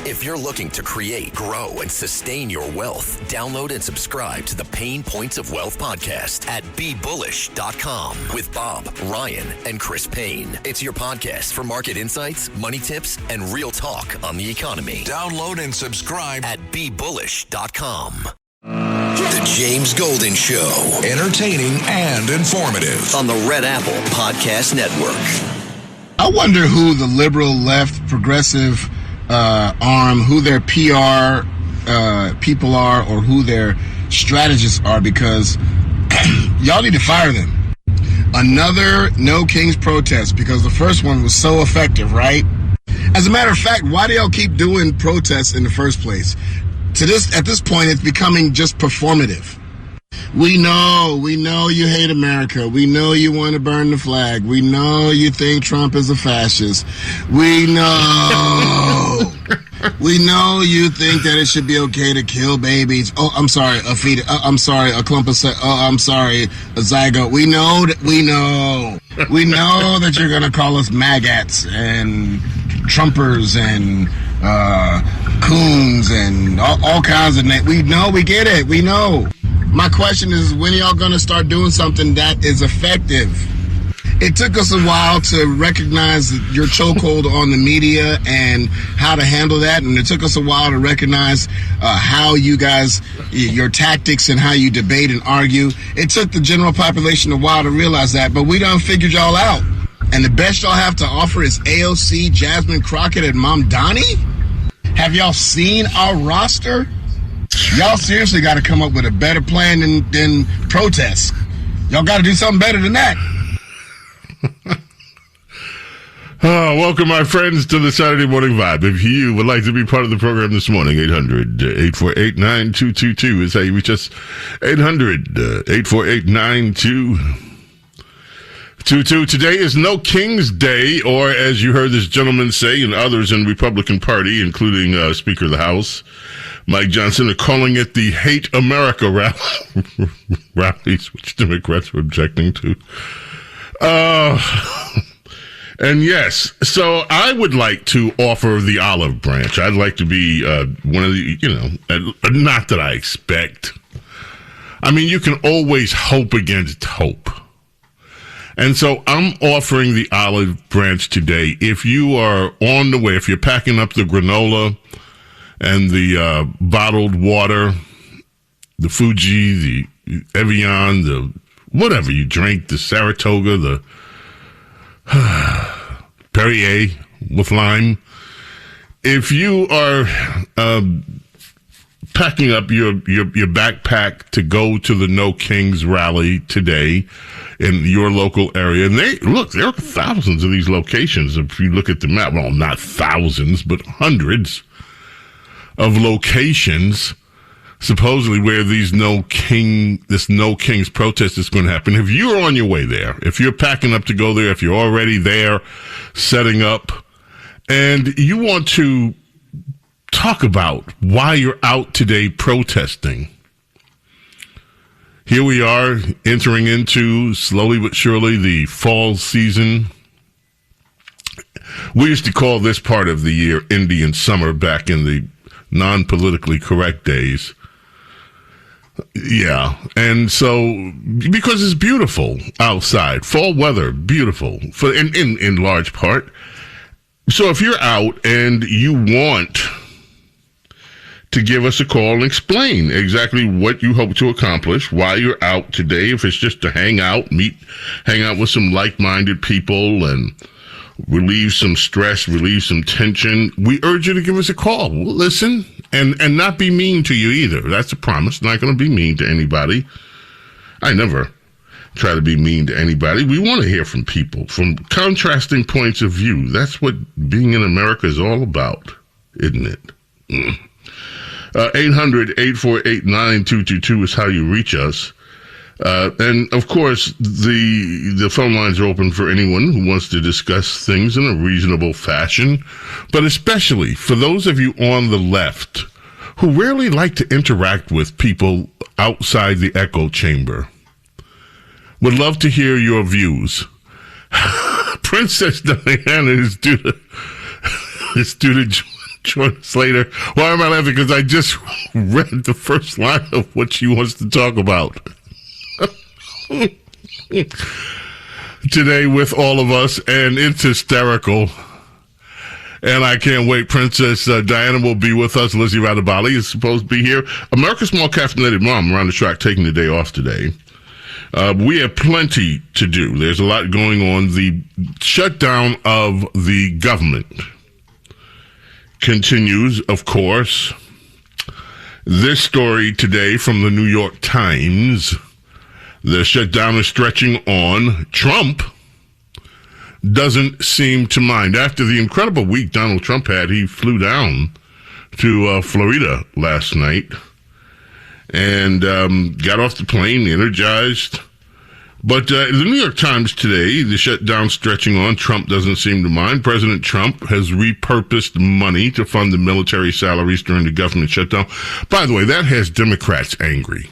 If you're looking to create, grow, and sustain your wealth, download and subscribe to the Pain Points of Wealth podcast at BeBullish.com with Bob, Ryan, and Chris Payne. It's your podcast for market insights, money tips, and real talk on the economy. Download and subscribe at BeBullish.com. The James Golden Show. Entertaining and informative on the Red Apple Podcast Network. I wonder who the liberal left progressive arm, who their PR people are, or who their strategists are, because y'all need to fire them. Another No Kings protest, because the first one was so effective, right? As a matter of fact, why do y'all keep doing protests in the first place? At this point, it's becoming just performative. We know you hate America. We know you want to burn the flag. We know you think Trump is a fascist. We know. We know you think that it should be okay to kill babies. Oh, I'm sorry, a fetus. I'm sorry, a clump of I'm sorry, a zygote. We know that you're going to call us maggots and Trumpers and coons and all kinds of names. We know, we get it, we know. My question is, when are y'all going to start doing something that is effective? It took us a while to recognize your chokehold on the media and how to handle that, and it took us a while to recognize how you guys, your tactics and how you debate and argue. It took the general population a while to realize that, but we done figured y'all out. And the best y'all have to offer is AOC, Jasmine Crockett, and Mom Donnie? Have y'all seen our roster? Y'all seriously got to come up with a better plan than protests. Y'all got to do something better than that. Welcome, my friends, to the Saturday Morning Vibe. If you would like to be part of the program this morning, 800-848-9222 is how you reach us. 800-848-9222. Today is No King's Day, or as you heard this gentleman say, and others in the Republican Party, including Speaker of the House, Mike Johnson, are calling it the Hate America rallies, which Democrats were objecting to. And yes, so I would like to offer the olive branch. I'd like to be one of the, not that I expect. I mean, you can always hope against hope. And so I'm offering the olive branch today. If you are on the way, if you're packing up the granola and the bottled water, the Fuji, the Evian, the whatever you drink, the Saratoga, the Perrier with lime. If you are packing up your backpack to go to the No Kings rally today in your local area, and there are thousands of these locations. If you look at the map, well, not thousands, but hundreds of locations supposedly where this No Kings protest is going to happen. If you're on your way there, if you're packing up to go there, if you're already there setting up, and you want to talk about why you're out today protesting, here we are entering into, slowly but surely, the fall season. We used to call this part of the year Indian summer back in the non-politically correct days. Yeah, and so because it's beautiful outside, fall weather, beautiful in large part. So if you're out and you want to give us a call and explain exactly what you hope to accomplish, why you're out today, if it's just to hang out with some like-minded people and relieve some stress, relieve some tension, we urge you to give us a call. We'll listen and not be mean to you either. That's a promise. Not going to be mean to anybody. I never try to be mean to anybody. We want to hear from people, from contrasting points of view. That's what being in America is all about, isn't it? 800-848-9222 is how you reach us. And of course, the phone lines are open for anyone who wants to discuss things in a reasonable fashion, but especially for those of you on the left who rarely like to interact with people outside the echo chamber. Would love to hear your views. Princess Diana is due to join us later. Why am I laughing? Because I just read the first line of what she wants to talk about. Today with all of us, and it's hysterical. And I can't wait. Princess Diana will be with us. Lizzie Radabali is supposed to be here. America's Small Caffeinated Mom around the track taking the day off today. We have plenty to do. There's a lot going on. The shutdown of the government continues, of course. This story today from the New York Times. The shutdown is stretching on. Trump doesn't seem to mind. After the incredible week Donald Trump had, he flew down to Florida last night and got off the plane, energized. But the New York Times today, the shutdown stretching on, Trump doesn't seem to mind. President Trump has repurposed money to fund the military salaries during the government shutdown. By the way, that has Democrats angry.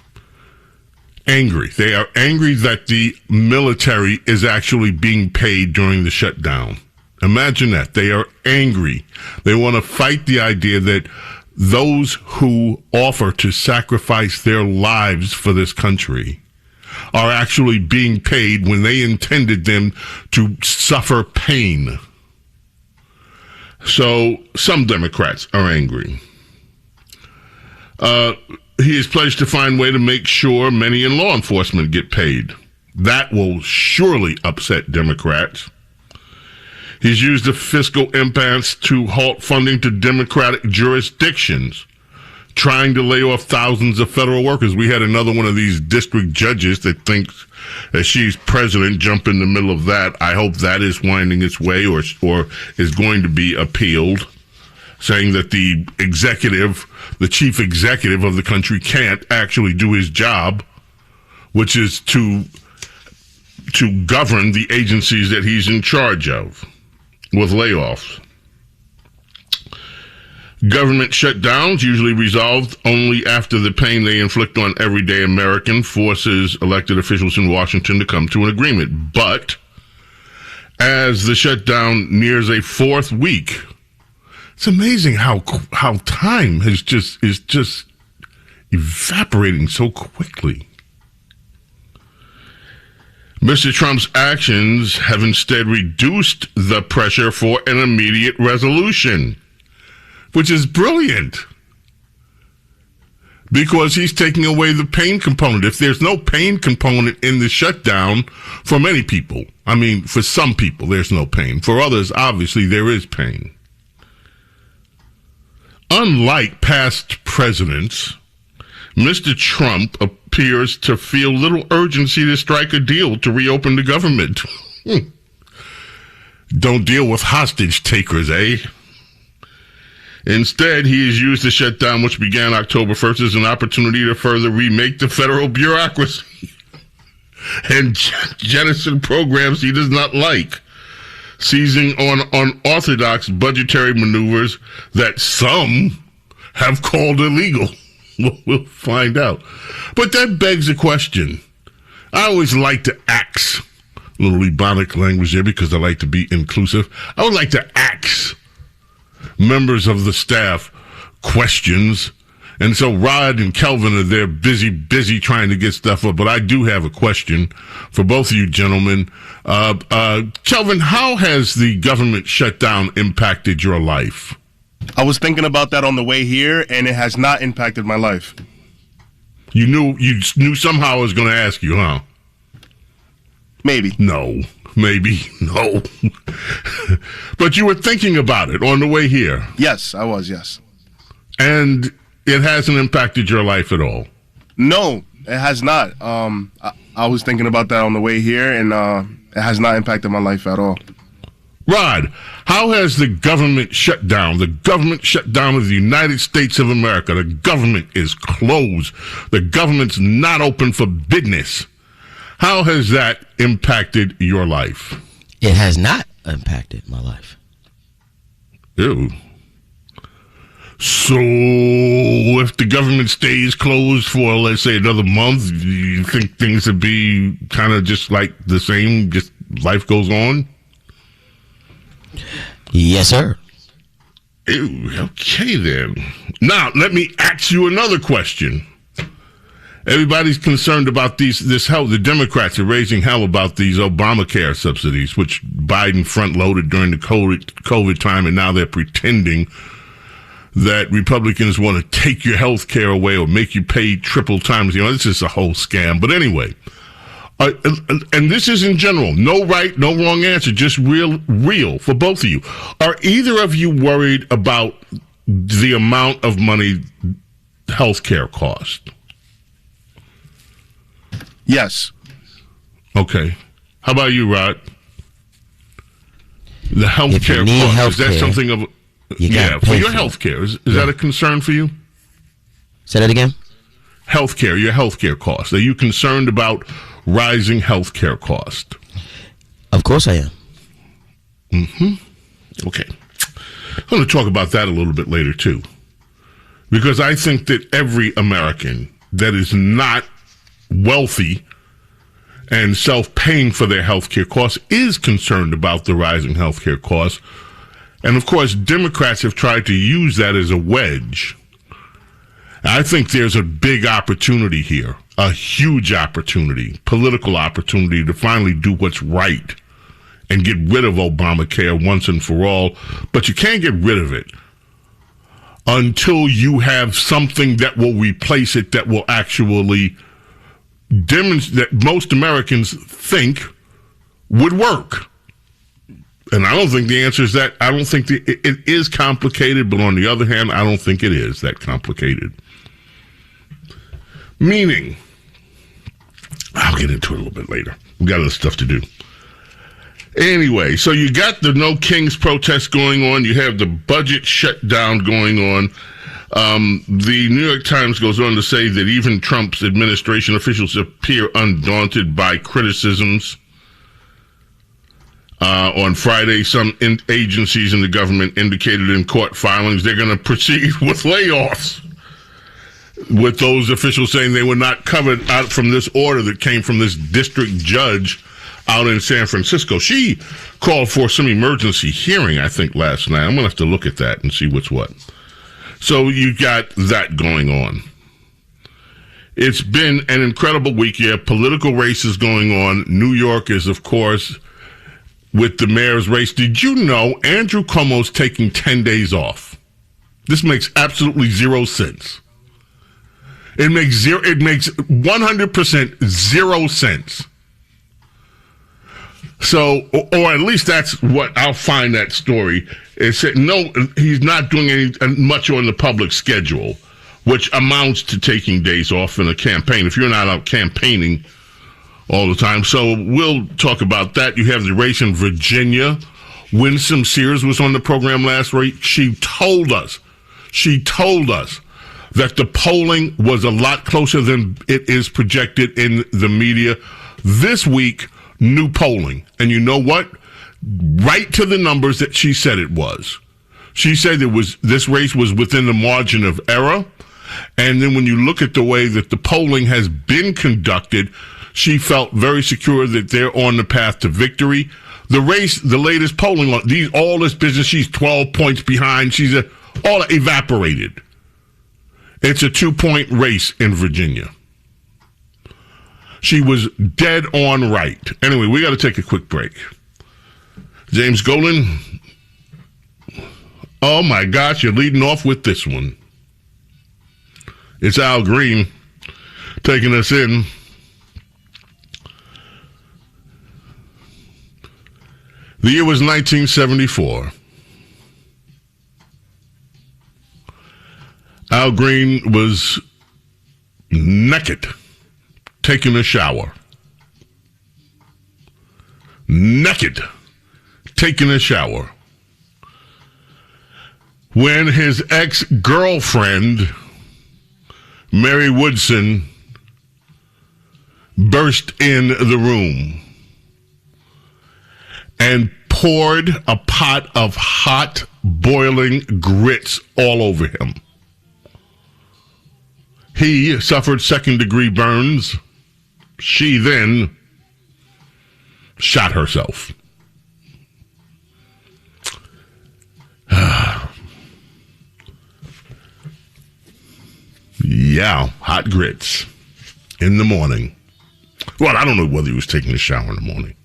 They are angry that the military is actually being paid during the shutdown. Imagine that. They are angry. They want to fight the idea that those who offer to sacrifice their lives for this country are actually being paid when they intended them to suffer pain. So some Democrats are angry. He has pledged to find a way to make sure many in law enforcement get paid. That will surely upset Democrats. He's used the fiscal impasse to halt funding to Democratic jurisdictions, trying to lay off thousands of federal workers. We had another one of these district judges that thinks that she's president jump in the middle of that. I hope that is winding its way or is going to be appealed, saying that the chief executive of the country can't actually do his job, which is to govern the agencies that he's in charge of with layoffs. Government shutdowns, usually resolved only after the pain they inflict on everyday American, forces elected officials in Washington to come to an agreement. But as the shutdown nears a fourth week, it's amazing how time is just evaporating so quickly. Mr. Trump's actions have instead reduced the pressure for an immediate resolution, which is brilliant, because he's taking away the pain component. If there's no pain component in the shutdown, for many people, I mean, for some people, there's no pain. For others, obviously, there is pain. Unlike past presidents, Mr. Trump appears to feel little urgency to strike a deal to reopen the government. Don't deal with hostage takers, eh? Instead, he has used the shutdown, which began October 1st, as an opportunity to further remake the federal bureaucracy and jettison programs he does not like, seizing on unorthodox budgetary maneuvers that some have called illegal. We'll find out. But that begs a question. I always like to axe, a little ebonic language there because I like to be inclusive. I would like to axe members of the staff questions. And so Rod and Kelvin are there busy trying to get stuff up. But I do have a question for both of you gentlemen. Kelvin, how has the government shutdown impacted your life? I was thinking about that on the way here, and it has not impacted my life. You knew somehow I was going to ask you, huh? Maybe. No. But you were thinking about it on the way here. Yes, I was, yes. And it hasn't impacted your life at all? No, it has not. I was thinking about that on the way here, and it has not impacted my life at all. Rod, how has the government shutdown of the United States of America, the government is closed, the government's not open for business, how has that impacted your life? It has not impacted my life. Ew. So if the government stays closed for, let's say, another month, do you think things would be kind of just like the same, just life goes on? Yes, sir. Okay, then. Now, let me ask you another question. Everybody's concerned about this hell. The Democrats are raising hell about these Obamacare subsidies, which Biden front-loaded during the COVID time, and now they're pretending that Republicans want to take your health care away or make you pay triple times. This is a whole scam. But anyway, and this is in general. No right, no wrong answer, just real for both of you. Are either of you worried about the amount of money health care costs? Yes. Okay. How about you, Rod? The health care cost, is that something of... for your health care. Is that a concern for you? Say that again? Health care, your health care costs. Are you concerned about rising health care costs? Of course I am. Okay. I'm going to talk about that a little bit later, too. Because I think that every American that is not wealthy and self-paying for their health care costs is concerned about the rising health care costs. And, of course, Democrats have tried to use that as a wedge. I think there's a big opportunity here, a huge opportunity, political opportunity to finally do what's right and get rid of Obamacare once and for all. But you can't get rid of it until you have something that will replace it, that will actually demonstrate that most Americans think would work. And I don't think the answer is that. I don't think it is complicated, but on the other hand, I don't think it is that complicated. Meaning, I'll get into it a little bit later. We got other stuff to do. Anyway, so you got the No Kings protest going on. You have the budget shutdown going on. The New York Times goes on to say that even Trump's administration officials appear undaunted by criticisms. On Friday, some agencies in the government indicated in court filings they're going to proceed with layoffs, with those officials saying they were not covered out from this order that came from this district judge out in San Francisco. She called for some emergency hearing, I think, last night. I'm going to have to look at that and see what's what. So you got that going on. It's been an incredible week. You have political races going on. New York is, of course, with the mayor's race. Did you know Andrew Cuomo's taking 10 days off? This makes absolutely zero sense. It makes 100% 0 sense. So, or at least that's what I'll find that story. It said, no, he's not doing much on the public schedule, which amounts to taking days off in a campaign if you're not out campaigning all the time. So we'll talk about that. You have the race in Virginia. Winsome Sears was on the program last week. She told us that the polling was a lot closer than it is projected in the media. This week, new polling. And you know what? Right to the numbers that she said it was. She said this race was within the margin of error. And then when you look at the way that the polling has been conducted, she felt very secure that they're on the path to victory. The race, the latest polling, all this business, she's 12 points behind. She's all evaporated. It's a 2-point race in Virginia. She was dead on right. Anyway, we got to take a quick break. James Golan, oh my gosh, you're leading off with this one. It's Al Green taking us in. The year was 1974. Al Green was naked, taking a shower. Naked, taking a shower. When his ex-girlfriend, Mary Woodson, burst in the room and poured a pot of hot, boiling grits all over him. He suffered second-degree burns. She then shot herself. Yeah, hot grits in the morning. Well, I don't know whether he was taking a shower in the morning.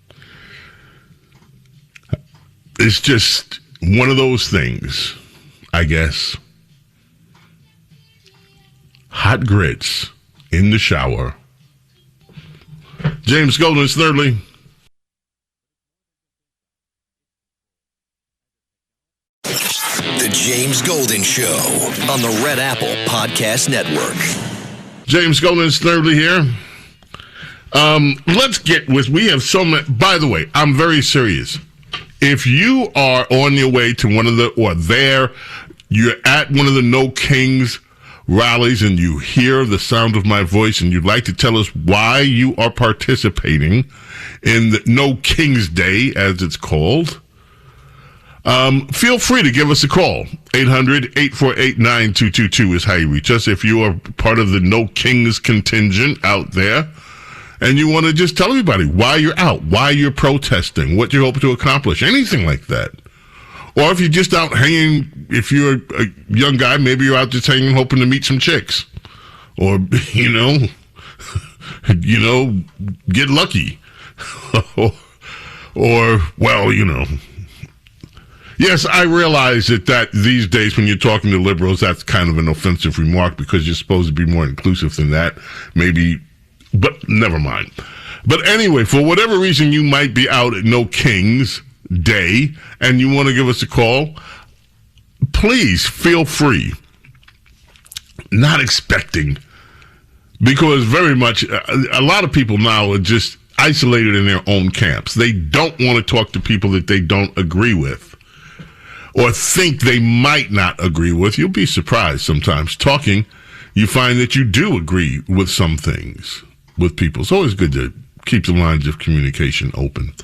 It's just one of those things, I guess. Hot grits in the shower. James Golden, Snerdley. The James Golden Show on the Red Apple Podcast Network. James Golden, Snerdley here. Let's get with, we have so many, by the way, I'm very serious. If you are on your way to one of the, or there, you're at one of the No Kings rallies and you hear the sound of my voice and you'd like to tell us why you are participating in the No Kings Day, as it's called, feel free to give us a call. 800-848-9222 is how you reach us. If you are part of the No Kings contingent out there and you want to just tell everybody why you're out, why you're protesting, what you hope to accomplish, anything like that. Or if you're just out hanging, if you're a young guy, maybe you're out just hanging, hoping to meet some chicks. Or, get lucky. or, well, Yes, I realize that these days when you're talking to liberals, that's kind of an offensive remark because you're supposed to be more inclusive than that. Maybe, but never mind. But anyway, for whatever reason you might be out at No Kings Day and you want to give us a call, please feel free. Not expecting, because very much, a lot of people now are just isolated in their own camps. They don't want to talk to people that they don't agree with or think they might not agree with. You'll be surprised sometimes. Talking, you find that you do agree with some things with people. It's always good to keep the lines of communication open.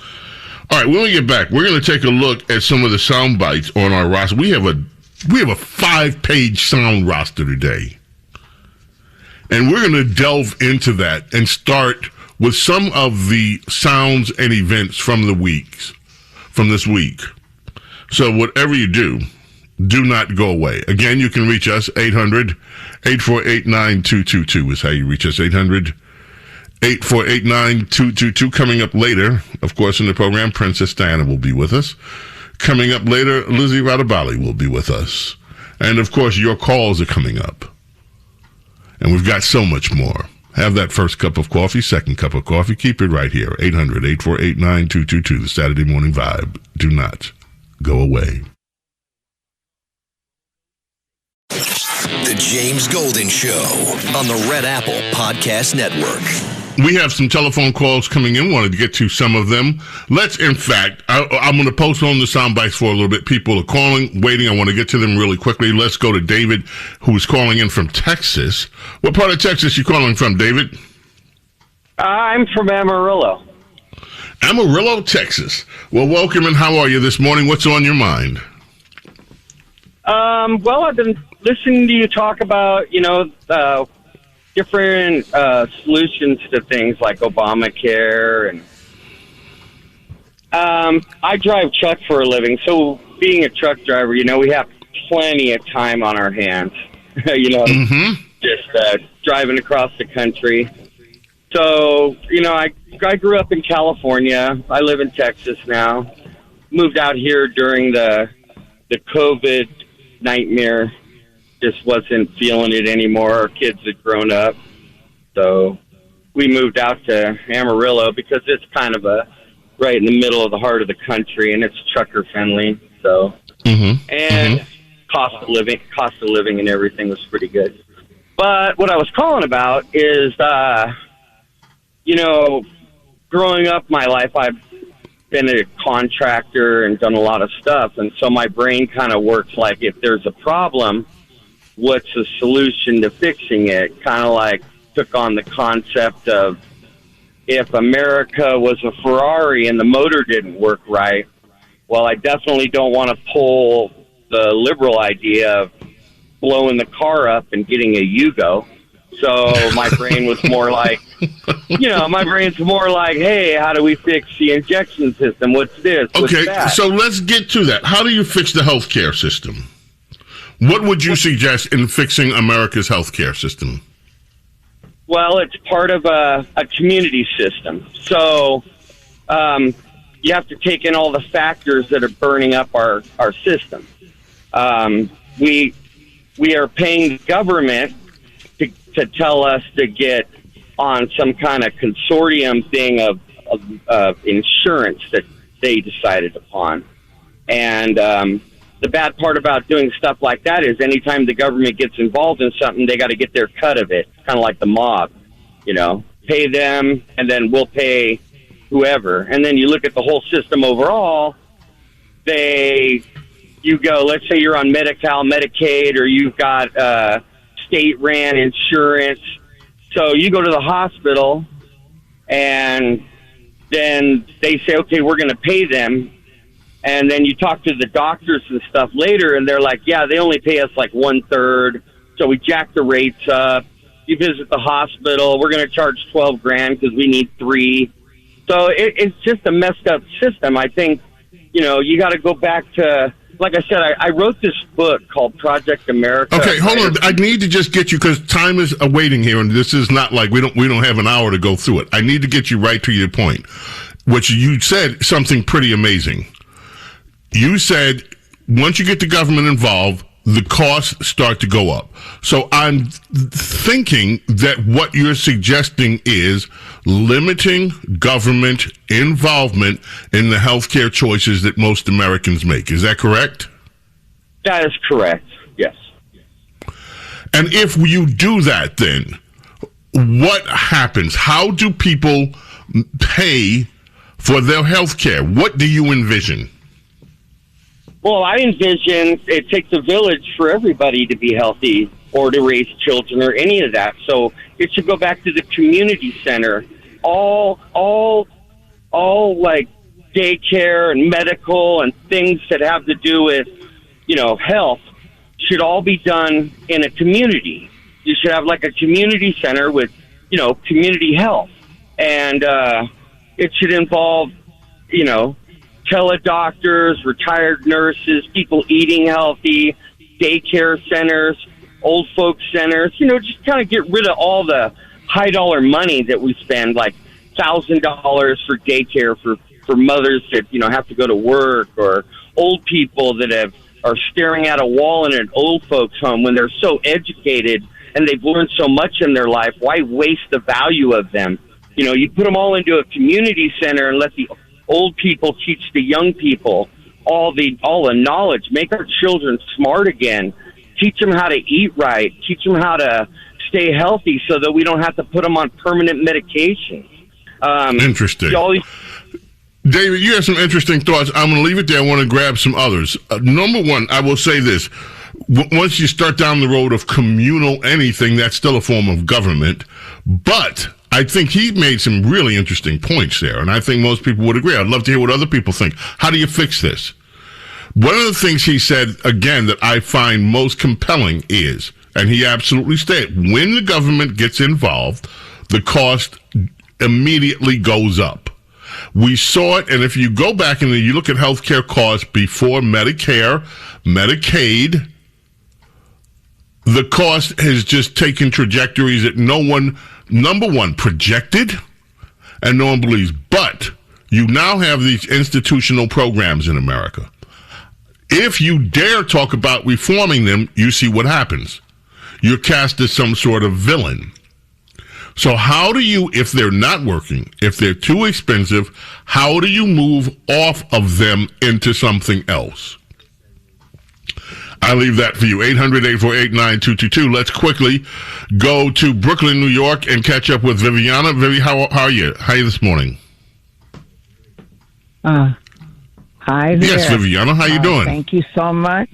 All right, when we get back, we're going to take a look at some of the sound bites on our roster. We have a 5-page sound roster today. And we're going to delve into that and start with some of the sounds and events from this week. So whatever you do not go away. Again, you can reach us, 800-848-9222 is how you reach us, 800-848-9222. Coming up later, of course, in the program, Princess Diana will be with us. Coming up later, Lizzie Radabali will be with us. And, of course, your calls are coming up. And we've got so much more. Have that first cup of coffee, second cup of coffee. Keep it right here, 800-848-9222, the Saturday Morning Vibe. Do not go away. The James Golden Show on the Red Apple Podcast Network. We have some telephone calls coming in. Wanted to get to some of them. I'm going to postpone the sound bites for a little bit. People are calling, waiting. I want to get to them really quickly. Let's go to David, who's calling in from Texas. What part of Texas are you calling from, David? I'm from Amarillo. Amarillo, Texas. Well, welcome, and how are you this morning? What's on your mind? Well, I've been listening to you talk about, different solutions to things like Obamacare, and I drive truck for a living. So being a truck driver, we have plenty of time on our hands, just driving across the country. So, I grew up in California. I live in Texas now. Moved out here during the COVID nightmare. Just wasn't feeling it anymore. Our kids had grown up. So we moved out to Amarillo because it's kind of right in the middle of the heart of the country, and it's trucker friendly. So, cost of living and everything was pretty good. But what I was calling about is, growing up my life, I've been a contractor and done a lot of stuff. And so my brain kind of works like, if there's a problem, what's the solution to fixing it? Kind of like took on the concept of, if America was a Ferrari and the motor didn't work right, well, I definitely don't want to pull the liberal idea of blowing the car up and getting a Yugo. So my brain was more like, hey, how do we fix the injection system? What's this? What's Okay, that? so let's get to that. How do you fix the healthcare system? What would you suggest in fixing America's healthcare system? Well, it's part of a community system. So you have to take in all the factors that are burning up our system. We are paying the government to tell us to get on some kind of consortium thing of insurance that they decided upon. And the bad part about doing stuff like that is anytime the government gets involved in something, they got to get their cut of it, kind of like the mob, pay them, and then we'll pay whoever. And then you look at the whole system overall, you go, let's say you're on Medi-Cal, Medicaid, or you've got state-ran insurance. So you go to the hospital, and then they say, okay, we're going to pay them. And then you talk to the doctors and stuff later, and they're like, yeah, they only pay us like 1/3. So we jack the rates up. You visit the hospital, we're going to charge $12,000 because we need 3. So it's just a messed up system. I think, you got to go back to, like I said, I wrote this book called Project America. Okay, hold on. I need to just get you, because time is awaiting here, and this is not like we don't have an hour to go through it. I need to get you right to your point, which you said something pretty amazing. You said once you get the government involved, the costs start to go up. So I'm thinking that what you're suggesting is limiting government involvement in the healthcare choices that most Americans make. Is that correct? That is correct, yes. And if you do that, then what happens? How do people pay for their healthcare? What do you envision? Well, I envision it takes a village for everybody to be healthy or to raise children or any of that. So it should go back to the community center. All like daycare and medical and things that have to do with, health should all be done in a community. You should have like a community center with, community health. And it should involve, teledoctors, retired nurses, people eating healthy, daycare centers, old folks centers, just kind of get rid of all the high dollar money that we spend, like $1,000 for daycare for mothers that, have to go to work, or old people that are staring at a wall in an old folks home when they're so educated and they've learned so much in their life. Why waste the value of them? You put them all into a community center and let the old people teach the young people all the knowledge. Make our children smart again. Teach them how to eat right. Teach them how to stay healthy so that we don't have to put them on permanent medications. Interesting. David, you have some interesting thoughts. I'm going to leave it there. I want to grab some others. Number one, I will say this. Once you start down the road of communal anything, that's still a form of government. But I think he made some really interesting points there, and I think most people would agree. I'd love to hear what other people think. How do you fix this? One of the things he said, again, that I find most compelling is, and he absolutely stated, when the government gets involved, the cost immediately goes up. We saw it, and if you go back and you look at healthcare costs before Medicare, Medicaid, the cost has just taken trajectories that no one, number one, projected, and no one believes. But you now have these institutional programs in America. If you dare talk about reforming them, you see what happens. You're cast as some sort of villain. So how do you, if they're not working, if they're too expensive, how do you move off of them into something else? I leave that for you. 800-848-9222. Let's quickly go to Brooklyn, New York, and catch up with Viviana. Vivi, how are you? How are you this morning? Hi there. Yes, Viviana. How you doing? Thank you so much.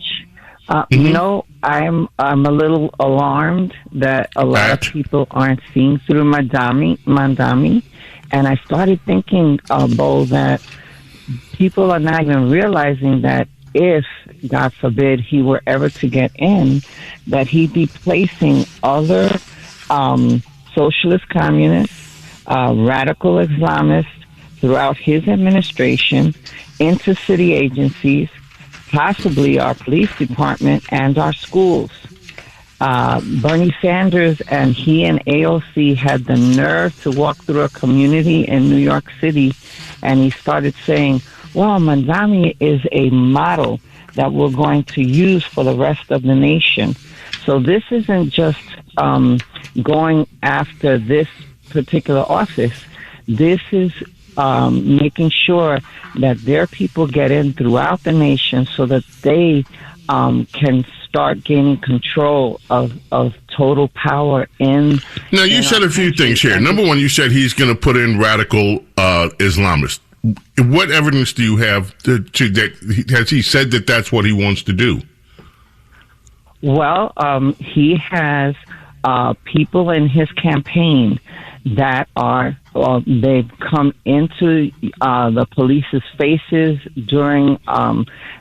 I'm a little alarmed that a lot of people aren't seeing through Mandami, and I started thinking, Bo, that people are not even realizing that if, God forbid, he were ever to get in, that he'd be placing other socialist communists, radical Islamists throughout his administration into city agencies, possibly our police department and our schools. Bernie Sanders and he and AOC had the nerve to walk through a community in New York City, and he started saying, well, Mandami is a model that we're going to use for the rest of the nation. So this isn't just going after this particular office. This is making sure that their people get in throughout the nation so that they can start gaining control of total power in. Now, you said a few things here. Number one, you said he's going to put in radical Islamists. What evidence do you have to that? Has he said that that's what he wants to do? Well, he has people in his campaign that are they've come into the police's faces during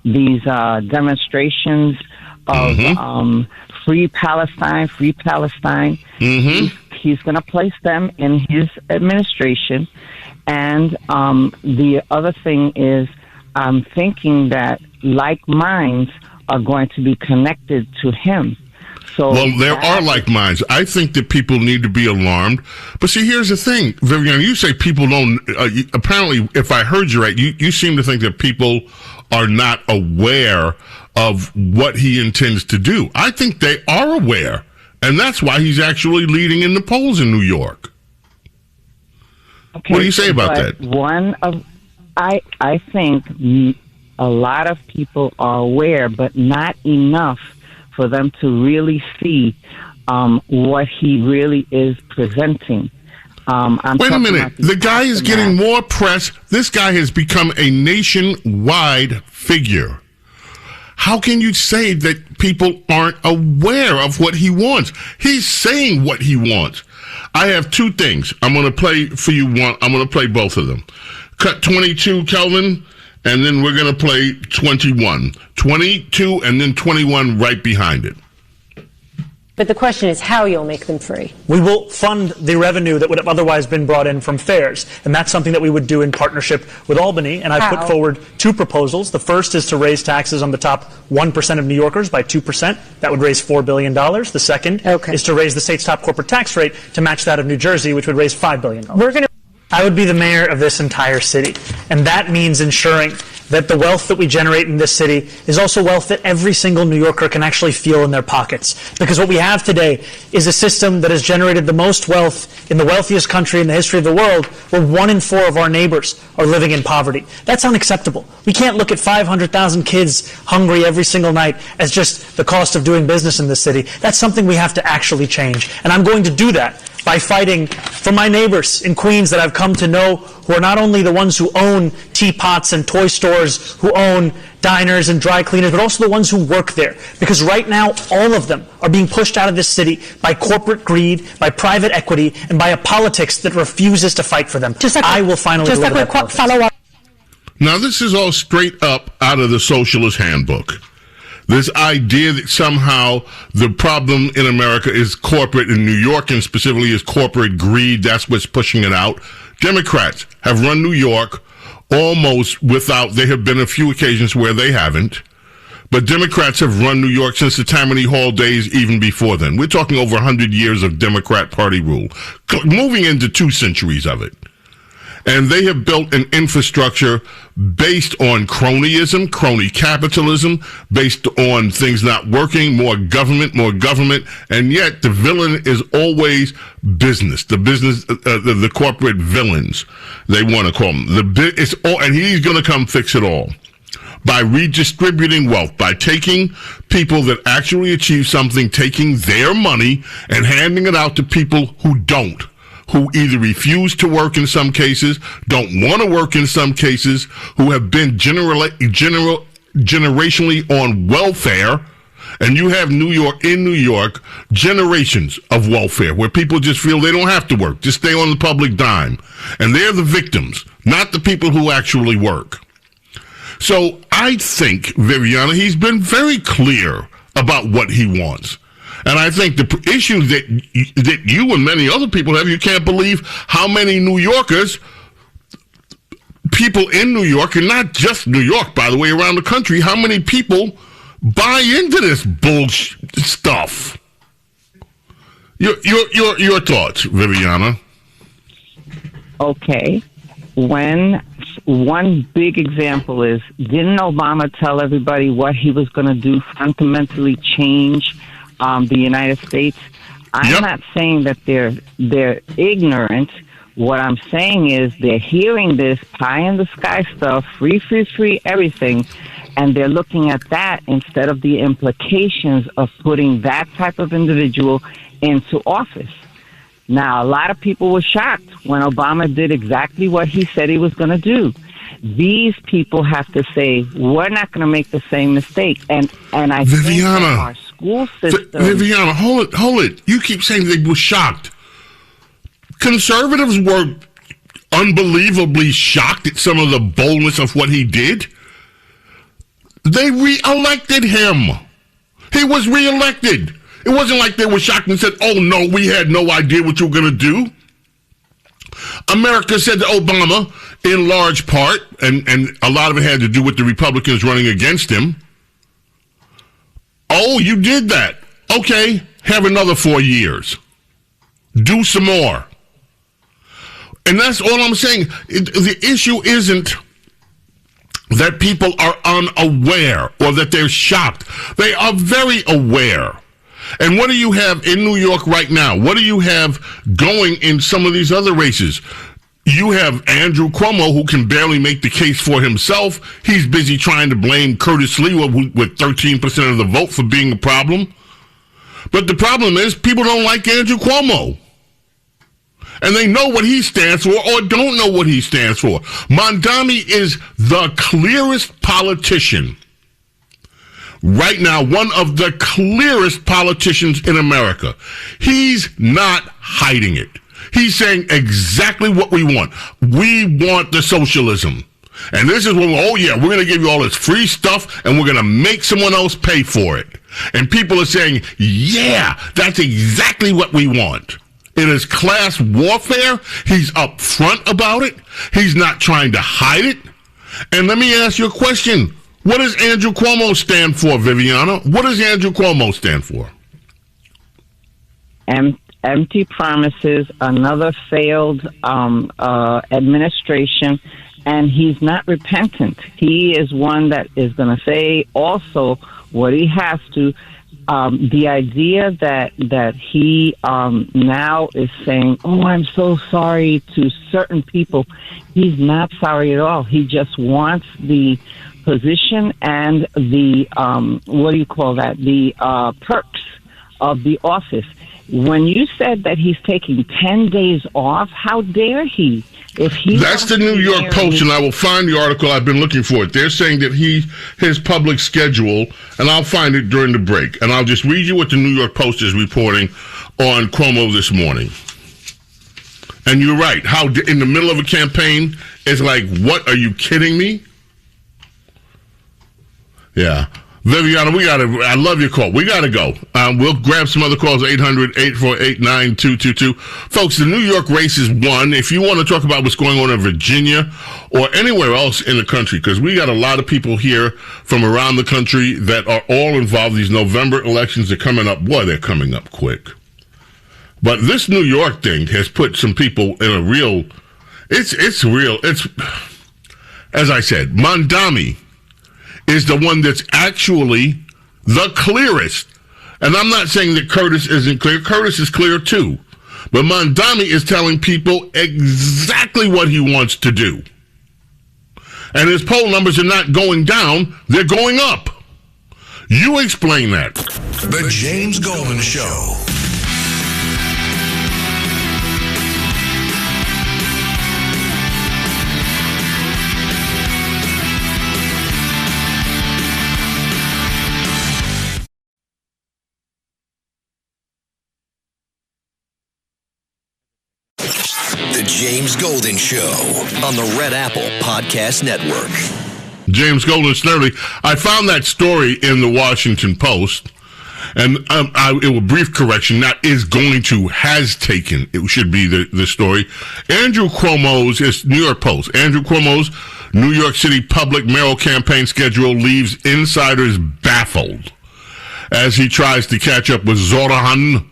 these demonstrations of free Palestine. He's going to place them in his administration. And the other thing is, I'm thinking that like minds are going to be connected to him. So well, there are like minds. I think that people need to be alarmed. But see, here's the thing, Vivian. You say people don't. Apparently, if I heard you right, you seem to think that people are not aware of what he intends to do. I think they are aware, and that's why he's actually leading in the polls in New York. Okay, what do you say about that? I think a lot of people are aware, but not enough for them to really see what he really is presenting. Wait a minute. The guy is getting more press. This guy has become a nationwide figure. How can you say that people aren't aware of what he wants? He's saying what he wants. I have two things. I'm going to play for you one. I'm going to play both of them. Cut 22, Kelvin, and then we're going to play 21. 22 and then 21 right behind it. But the question is how you'll make them free. We will fund the revenue that would have otherwise been brought in from fares, and that's something that we would do in partnership with Albany, and I put forward two proposals. The first is to raise taxes on the top 1% of New Yorkers by 2%. That would raise $4 billion. The second is to raise the state's top corporate tax rate to match that of New Jersey, which would raise $5 billion. I would be the mayor of this entire city, and that means ensuring that the wealth that we generate in this city is also wealth that every single New Yorker can actually feel in their pockets. Because what we have today is a system that has generated the most wealth in the wealthiest country in the history of the world, where 1 in 4 of our neighbors are living in poverty. That's unacceptable. We can't look at 500,000 kids hungry every single night as just the cost of doing business in this city. That's something we have to actually change. And I'm going to do that by fighting for my neighbors in Queens that I've come to know, who are not only the ones who own teapots and toy stores, who own diners and dry cleaners, but also the ones who work there. Because right now, all of them are being pushed out of this city by corporate greed, by private equity, and by a politics that refuses to fight for them. I will finally deliver that politics. Follow-up. Now, this is all straight up out of the Socialist Handbook. This idea that somehow the problem in America is corporate, in New York and specifically is corporate greed, that's what's pushing it out. Democrats have run New York almost without, there have been a few occasions where they haven't, but Democrats have run New York since the Tammany Hall days, even before then. We're talking over 100 years of Democrat Party rule, moving into 2 centuries of it. And they have built an infrastructure based on cronyism, crony capitalism, based on things not working, more government, and yet the villain is always business. The corporate villains, they want to call them. It's all, and he's going to come fix it all by redistributing wealth, by taking people that actually achieve something, taking their money and handing it out to people who don't, who either refuse to work in some cases, don't want to work in some cases, who have been generationally on welfare. And you have New York, generations of welfare where people just feel they don't have to work, just stay on the public dime. And they're the victims, not the people who actually work. So I think, Viviana, he's been very clear about what he wants. And I think the issue that you and many other people have, you can't believe how many New Yorkers people in New York, and not just New York, by the way, around the country, how many people buy into this bullshit stuff? Your thoughts, Viviana? Okay. When one big example is, didn't Obama tell everybody what he was going to do, fundamentally change the United States? I'm not saying that they're ignorant. What I'm saying is they're hearing this pie in the sky stuff, free, everything, and they're looking at that instead of the implications of putting that type of individual into office. Now, a lot of people were shocked when Obama did exactly what he said he was going to do. These people have to say, we're not going to make the same mistake. And I think that our school system... Viviana, hold it. You keep saying they were shocked. Conservatives were unbelievably shocked at some of the boldness of what he did. They re-elected him. He was re-elected. It wasn't like they were shocked and said, oh, no, we had no idea what you were going to do. America said to Obama, in large part, and a lot of it had to do with the Republicans running against him, oh, you did that. Okay, have another 4 years. Do some more. And that's all I'm saying. The issue isn't that people are unaware or that they're shocked. They are very aware. And what do you have in New York right now? What do you have going in some of these other races? You have Andrew Cuomo, who can barely make the case for himself. He's busy trying to blame Curtis Lee with 13% of the vote for being a problem. But the problem is people don't like Andrew Cuomo. And they know what he stands for or don't know what he stands for. Mondami is the clearest politician right now, one of the clearest politicians in America. He's not hiding it. He's saying exactly what we want. We want the socialism. And this is when, we're going to give you all this free stuff and we're going to make someone else pay for it. And people are saying, yeah, that's exactly what we want. It is class warfare. He's upfront about it. He's not trying to hide it. And let me ask you a question. What does Andrew Cuomo stand for, Viviana? What does Andrew Cuomo stand for? Empty promises, another failed administration, and he's not repentant. He is one that is going to say also what he has to. The idea that he now is saying, oh, I'm so sorry to certain people. He's not sorry at all. He just wants the position and the, the perks of the office. When you said that he's taking 10 days off, how dare he? That's the New York Post, and I will find the article. I've been looking for it. They're saying that his public schedule, and I'll find it during the break, and I'll just read you what the New York Post is reporting on Cuomo this morning. And you're right. How in the middle of a campaign, it's like, what? Are you kidding me? Yeah. Viviana, I love your call. We got to go. We'll grab some other calls, 800-848-9222. Folks, the New York race is won. If you want to talk about what's going on in Virginia or anywhere else in the country, because we got a lot of people here from around the country that are all involved. These November elections are coming up. Boy, they're coming up quick. But this New York thing has put some people in a real, it's real. It's, as I said, Mondami is the one that's actually the clearest. And I'm not saying that Curtis isn't clear. Curtis is clear too. But Mondami is telling people exactly what he wants to do. And his poll numbers are not going down, they're going up. You explain that. The James Golden Show. The James Golden Show on the Red Apple Podcast Network. James Golden, Snerdley. I found that story in the Washington Post, And it will brief correction, not is going to, has taken. It should be the story. Andrew Cuomo's, it's New York Post. Andrew Cuomo's New York City public mayoral campaign schedule leaves insiders baffled as he tries to catch up with Zoran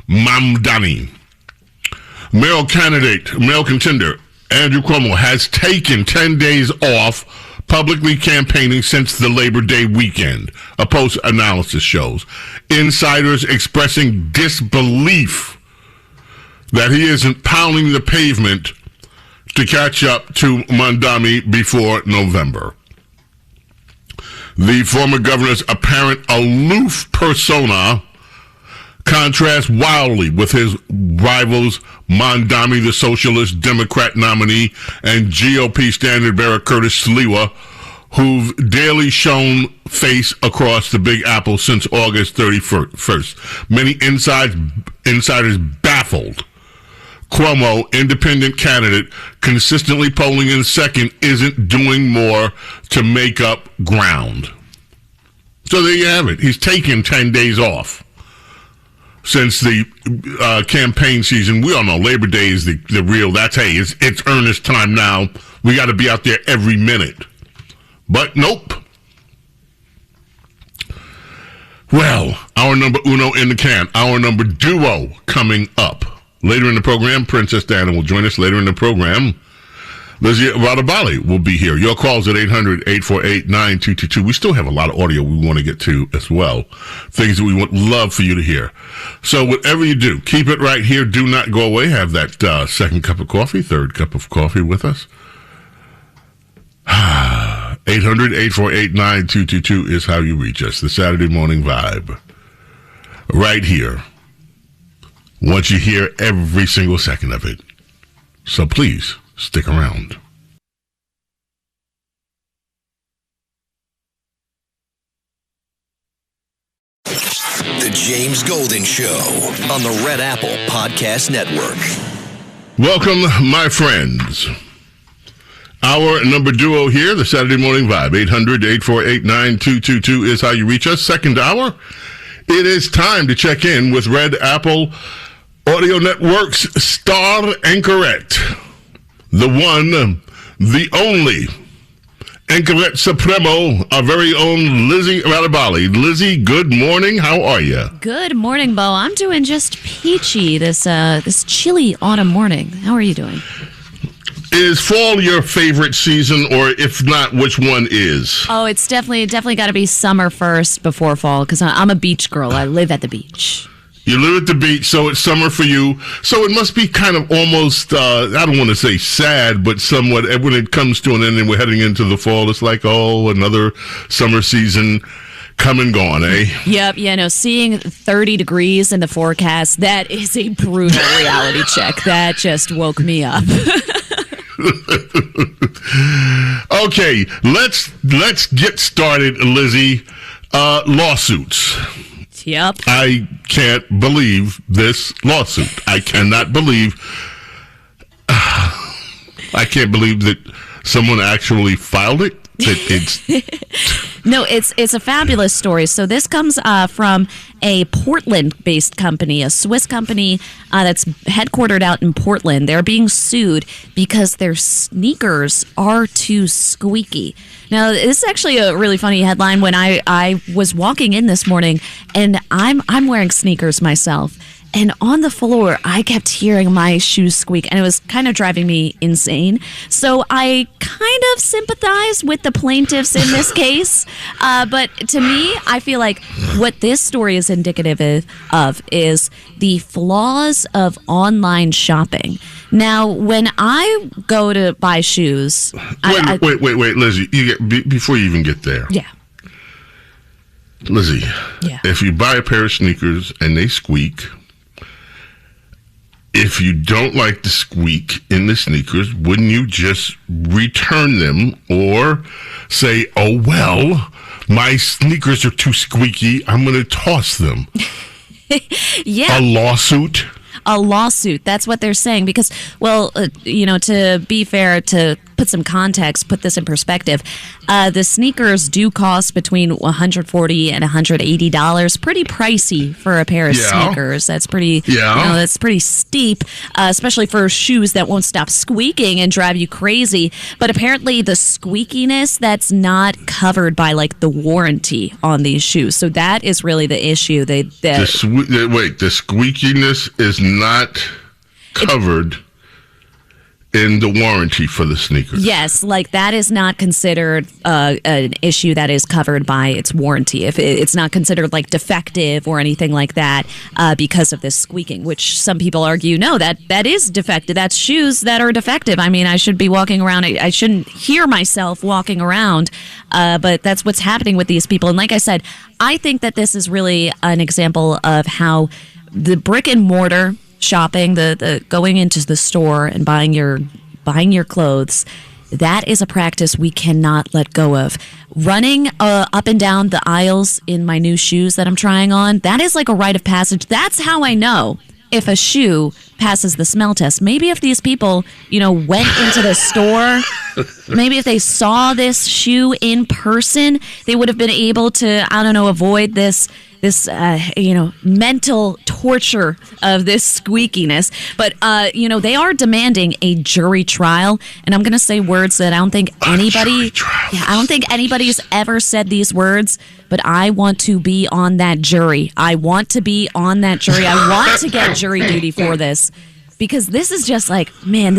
Mamdani. Mayoral contender Andrew Cuomo has taken 10 days off publicly campaigning since the Labor Day weekend, a Post analysis shows. Insiders expressing disbelief that he isn't pounding the pavement to catch up to Mamdani before November. The former governor's apparent aloof persona contrasts wildly with his rivals Mamdani, the Socialist Democrat nominee, and GOP standard-bearer Curtis Sliwa, who've daily shown face across the Big Apple since August 31st. Many insiders baffled. Cuomo, independent candidate, consistently polling in second, isn't doing more to make up ground. So there you have it. He's taken 10 days off since the campaign season. We all know Labor Day is the real, it's earnest time now. We got to be out there every minute. But nope. Well, our number uno in the can, our number duo coming up. Later in the program, Princess Diana will join us later in the program. Lizzie Radabali will be here. Your calls at 800-848-9222. We still have a lot of audio we want to get to as well. Things that we would love for you to hear. So whatever you do, keep it right here. Do not go away. Have that second cup of coffee, third cup of coffee with us. 800-848-9222 is how you reach us. The Saturday Morning Vibe. Right here. Want you hear every single second of it. So please, stick around. The James Golden Show on the Red Apple Podcast Network. Welcome, my friends. Our number duo here, the Saturday Morning Vibe. 800-848-9222 is how you reach us. Second hour, it is time to check in with Red Apple Audio Network's star anchorette. The one, the only, Anchorette Supremo, our very own Lizzie Radabali. Lizzie, good morning. How are you? Good morning, Bo. I'm doing just peachy this chilly autumn morning. How are you doing? Is fall your favorite season, or if not, which one is? Oh, it's definitely got to be summer first before fall, because I'm a beach girl. I live at the beach. You live at the beach, so it's summer for you. So it must be kind of almost, I don't want to say sad, but somewhat, when it comes to an end and we're heading into the fall, it's like, oh, another summer season come and gone, eh? Yep, seeing 30 degrees in the forecast, that is a brutal reality check. That just woke me up. Okay, let's get started, Lizzie. Lawsuits. Yep. I can't believe this lawsuit. I cannot believe. I can't believe that someone actually filed it. No, it's a fabulous story. So this comes from a Portland-based company, a Swiss company that's headquartered out in Portland. They're being sued because their sneakers are too squeaky. Now, this is actually a really funny headline. When I was walking in this morning, and I'm wearing sneakers myself, and on the floor, I kept hearing my shoes squeak, and it was kind of driving me insane. So I kind of sympathize with the plaintiffs in this case. But to me, I feel like what this story is indicative of is the flaws of online shopping. Now, when I go to buy shoes... Wait, Lizzie. Before you even get there. Yeah. Lizzie, yeah. If you buy a pair of sneakers and they squeak... If you don't like the squeak in the sneakers, wouldn't you just return them or say, oh, well, my sneakers are too squeaky, I'm going to toss them? Yeah. A lawsuit? A lawsuit. That's what they're saying because, well, to be fair to put some context, put this in perspective, the sneakers do cost between $140 and $180. Pretty pricey for a pair of sneakers. That's pretty, that's pretty steep, especially for shoes that won't stop squeaking and drive you crazy. But apparently the squeakiness, that's not covered by like the warranty on these shoes. So that is really the issue. The squeakiness is not covered in the warranty for the sneakers. Yes, like that is not considered an issue that is covered by its warranty. If it's not considered like defective or anything like that because of this squeaking, which some people argue, no, that is defective. That's shoes that are defective. I mean, I should be walking around. I shouldn't hear myself walking around, but that's what's happening with these people. And like I said, I think that this is really an example of how the brick and mortar shopping, the going into the store and buying your clothes, that is a practice we cannot let go of. Running up and down the aisles in my new shoes that I'm trying on, that is like a rite of passage. That's how I know if a shoe passes the smell test. Maybe if these people, went into the store, maybe if they saw this shoe in person, they would have been able to, avoid this mental torture of this squeakiness. But, they are demanding a jury trial. And I'm going to say words that I don't think anybody's ever said these words, but I want to be on that jury. I want to be on that jury. I want to get jury duty for this. Because this is just like, man,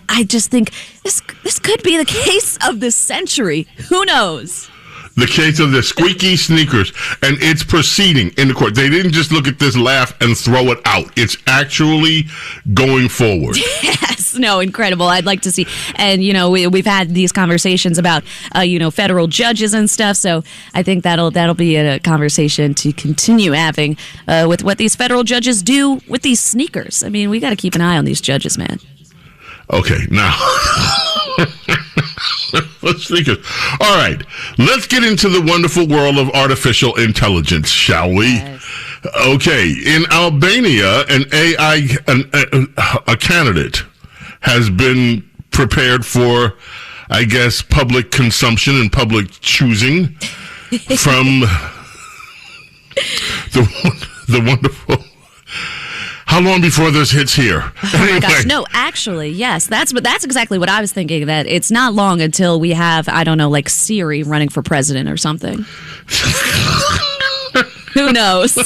I just think this could be the case of the century. Who knows? The case of the squeaky sneakers, and it's proceeding in the court. They didn't just look at this, laugh, and throw it out. It's actually going forward. Yes, no, incredible. I'd like to see, and we've had these conversations about federal judges and stuff. So I think that'll be a conversation to continue having with what these federal judges do with these sneakers. I mean, we got to keep an eye on these judges, man. Okay, now. Sneakers. All right, let's get into the wonderful world of artificial intelligence, shall we? Yes. Okay, in Albania, a candidate has been prepared for, I guess, public consumption and public choosing from the wonderful. How long before this hits here? Oh my gosh, no, actually, yes. That's exactly what I was thinking, that it's not long until we have, I don't know, like Siri running for president or something. Who knows?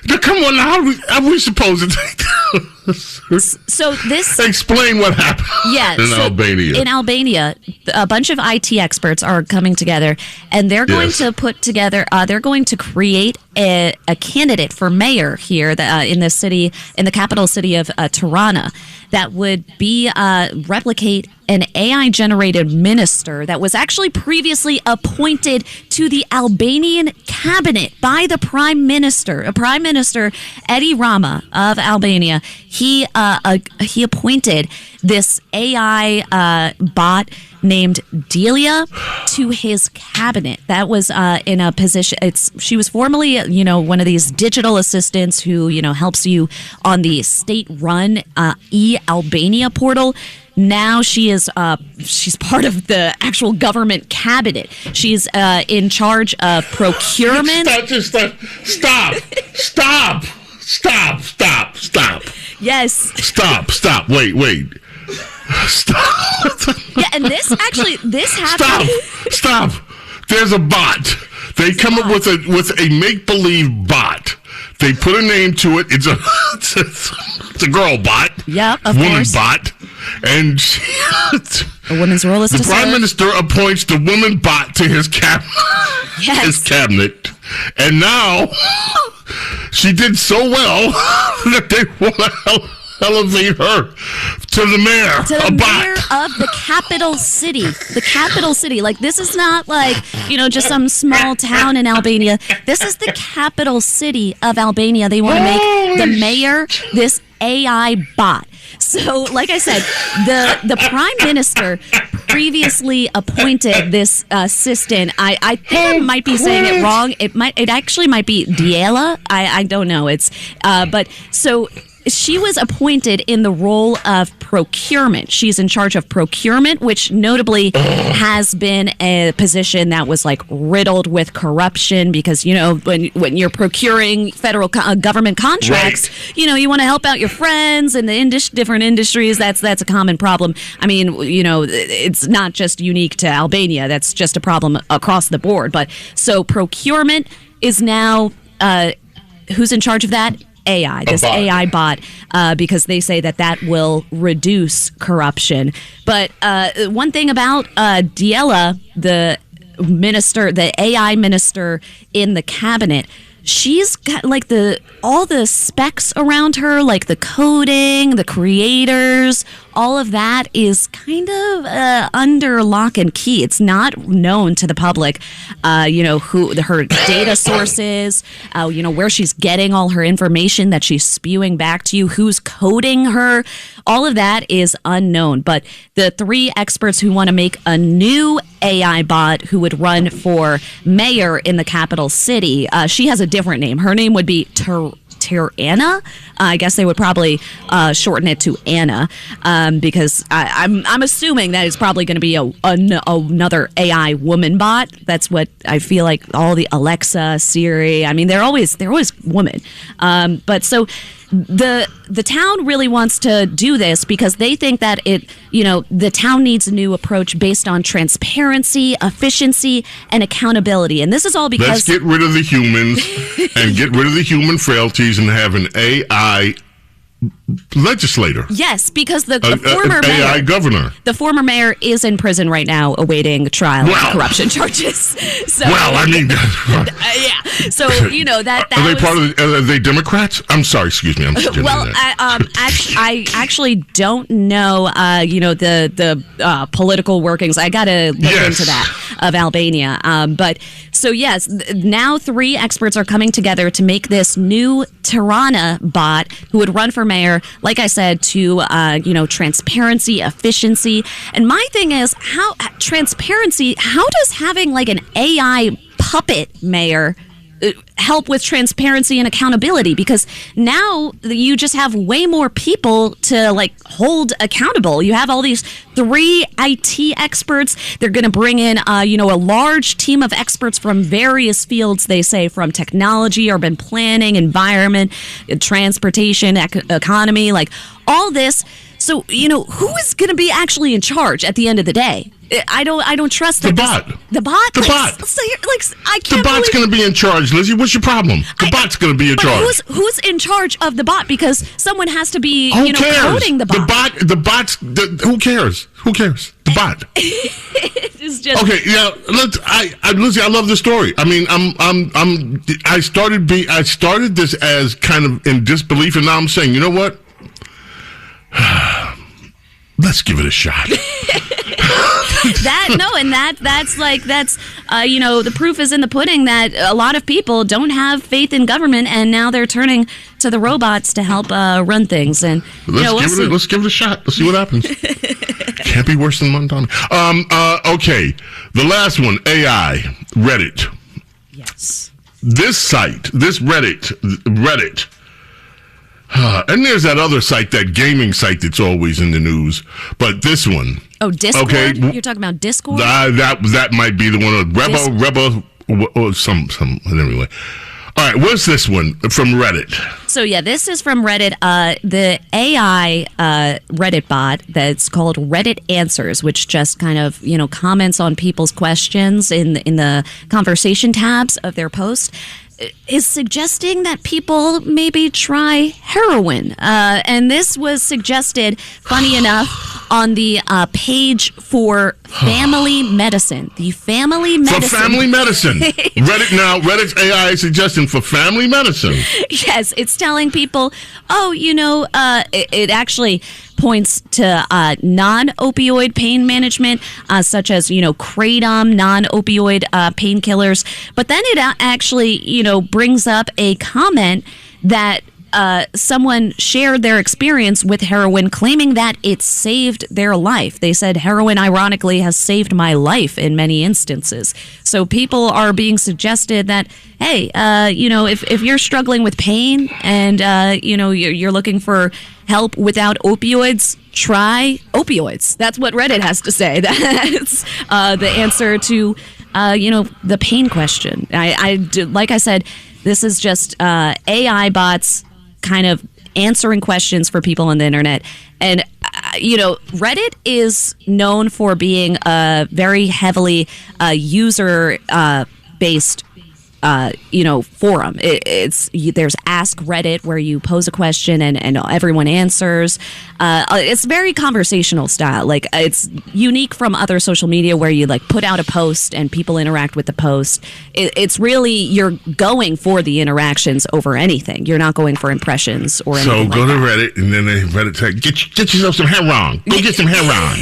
Now, come on, how are we supposed to take this? So this... Explain what happened Albania. In Albania, a bunch of IT experts are coming together, and they're going to put together, they're going to create a candidate for mayor here in the capital city of Tirana, that would be replicate an AI-generated minister that was actually previously appointed to the Albanian cabinet by the Prime Minister Edi Rama of Albania. He appointed this AI bot named Delia to his cabinet. That was in a position. She was formerly, one of these digital assistants who, helps you on the state-run e-Albania portal. Now she's part of the actual government cabinet. She's in charge of procurement. Stop. Yes. Stop. Wait. Stop. Yeah, and this happened. Stop. There's a bot. They come up with a make-believe bot. They put a name to it. It's a girl bot. Yep, of woman course. Bot. And a woman's role is the Prime Minister appoints the woman bot to his cabinet. Yes. His cabinet. And now she did so well that they want to elevate her to the mayor. To the mayor of the capital city. The capital city. Like, this is not like, just some small town in Albania. This is the capital city of Albania. They want to make the mayor this AI bot. So, like I said, the Prime Minister previously appointed this assistant. I think I might be saying it wrong. It actually might be Diela. I don't know. But so she was appointed in the role of procurement. She's in charge of procurement, which notably has been a position that was like riddled with corruption because, you know, when you're procuring federal government contracts, right, you know, you want to help out your friends in the different industries. That's a common problem. I mean, you know, it's not just unique to Albania. That's just a problem across the board. But so procurement is now, who's in charge of that? AI, this AI bot, because they say that will reduce corruption. But one thing about Diela, the AI minister in the cabinet, she's got like all the specs around her, like the coding, the creators, all of that is kind of under lock and key. It's not known to the public, you know, who her data sources, you know, where she's getting all her information that she's spewing back to you, who's coding her. All of that is unknown. But the 3 experts who want to make a new AI bot who would run for mayor in the capital city, she has a different name. Her name would be Anna. I guess they would probably shorten it to Anna, because I'm assuming that it's probably going to be another AI woman bot. That's what I feel like. All the Alexa, Siri. I mean, they're always women. But so the town really wants to do this because they think that the town needs a new approach based on transparency, efficiency, and accountability. And this is all because let's get rid of the humans and get rid of the human frailties and have an AI legislator. Yes, because the former AI governor. The former mayor is in prison right now awaiting trial on corruption charges. So, well, I mean, yeah. So you know that are they part of? Are they Democrats? I'm sorry. Excuse me. I'm just well, I actually don't know. You know the political workings. I got to look into that of Albania. But so yes, now 3 experts are coming together to make this new Tirana bot who would run for mayor, like I said, to transparency, efficiency. And my thing is how does having like an AI puppet mayor help with transparency and accountability? Because now you just have way more people to like hold accountable. You have all these 3 IT experts. They're going to bring in a large team of experts from various fields, they say, from technology, urban planning, environment, transportation, economy, like all this. So, who is going to be actually in charge at the end of the day? I don't trust the bot. The bot? The bot. So I can't. The bot's going to be in charge, Lizzie. What's your problem? The bot's going to be in charge. Who's in charge of the bot? Because someone has to be, coding the bot. The bot's. Who cares? Who cares? The bot. It's just okay. Yeah. Lizzie, I love the story. I mean, I started this as kind of in disbelief, and now I'm saying, you know what? Let's give it a shot. The proof is in the pudding that a lot of people don't have faith in government, and now they're turning to the robots to help run things. And let's give it a shot. Let's see what happens. Can't be worse than Montana. Okay, the last one, AI, Reddit. Yes. This site, this Reddit. And there's that other site, that gaming site that's always in the news. But this one. Oh, Discord? Okay. You're talking about Discord? That might be the one. Rebel, some anyway. All right, what's this one from Reddit? So, yeah, this is from Reddit. The AI Reddit bot that's called Reddit Answers, which just kind of, comments on people's questions in the conversation tabs of their post, is suggesting that people maybe try heroin. And this was suggested, funny enough, on the page for family medicine. The family medicine. For family medicine. Reddit's AI is suggesting for family medicine. Yes, it's telling people, it actually points to non-opioid pain management, such as, kratom, non-opioid painkillers. But then it actually, brings up a comment that someone shared their experience with heroin, claiming that it saved their life. They said heroin, ironically, has saved my life in many instances. So people are being suggested that, hey, if you're struggling with pain and, you're looking for help without opioids, try opioids. That's what Reddit has to say. That's the answer to, the pain question. Like I said, this is just AI bots kind of answering questions for people on the internet. And, Reddit is known for being a very heavily user-based forum. There's Ask Reddit, where you pose a question and everyone answers. It's very conversational style. Like, it's unique from other social media where you put out a post and people interact with the post. It's really, you're going for the interactions over anything. You're not going for impressions or anything. So go to Reddit, and then Reddit say, get yourself some heroin. Go get some heroin.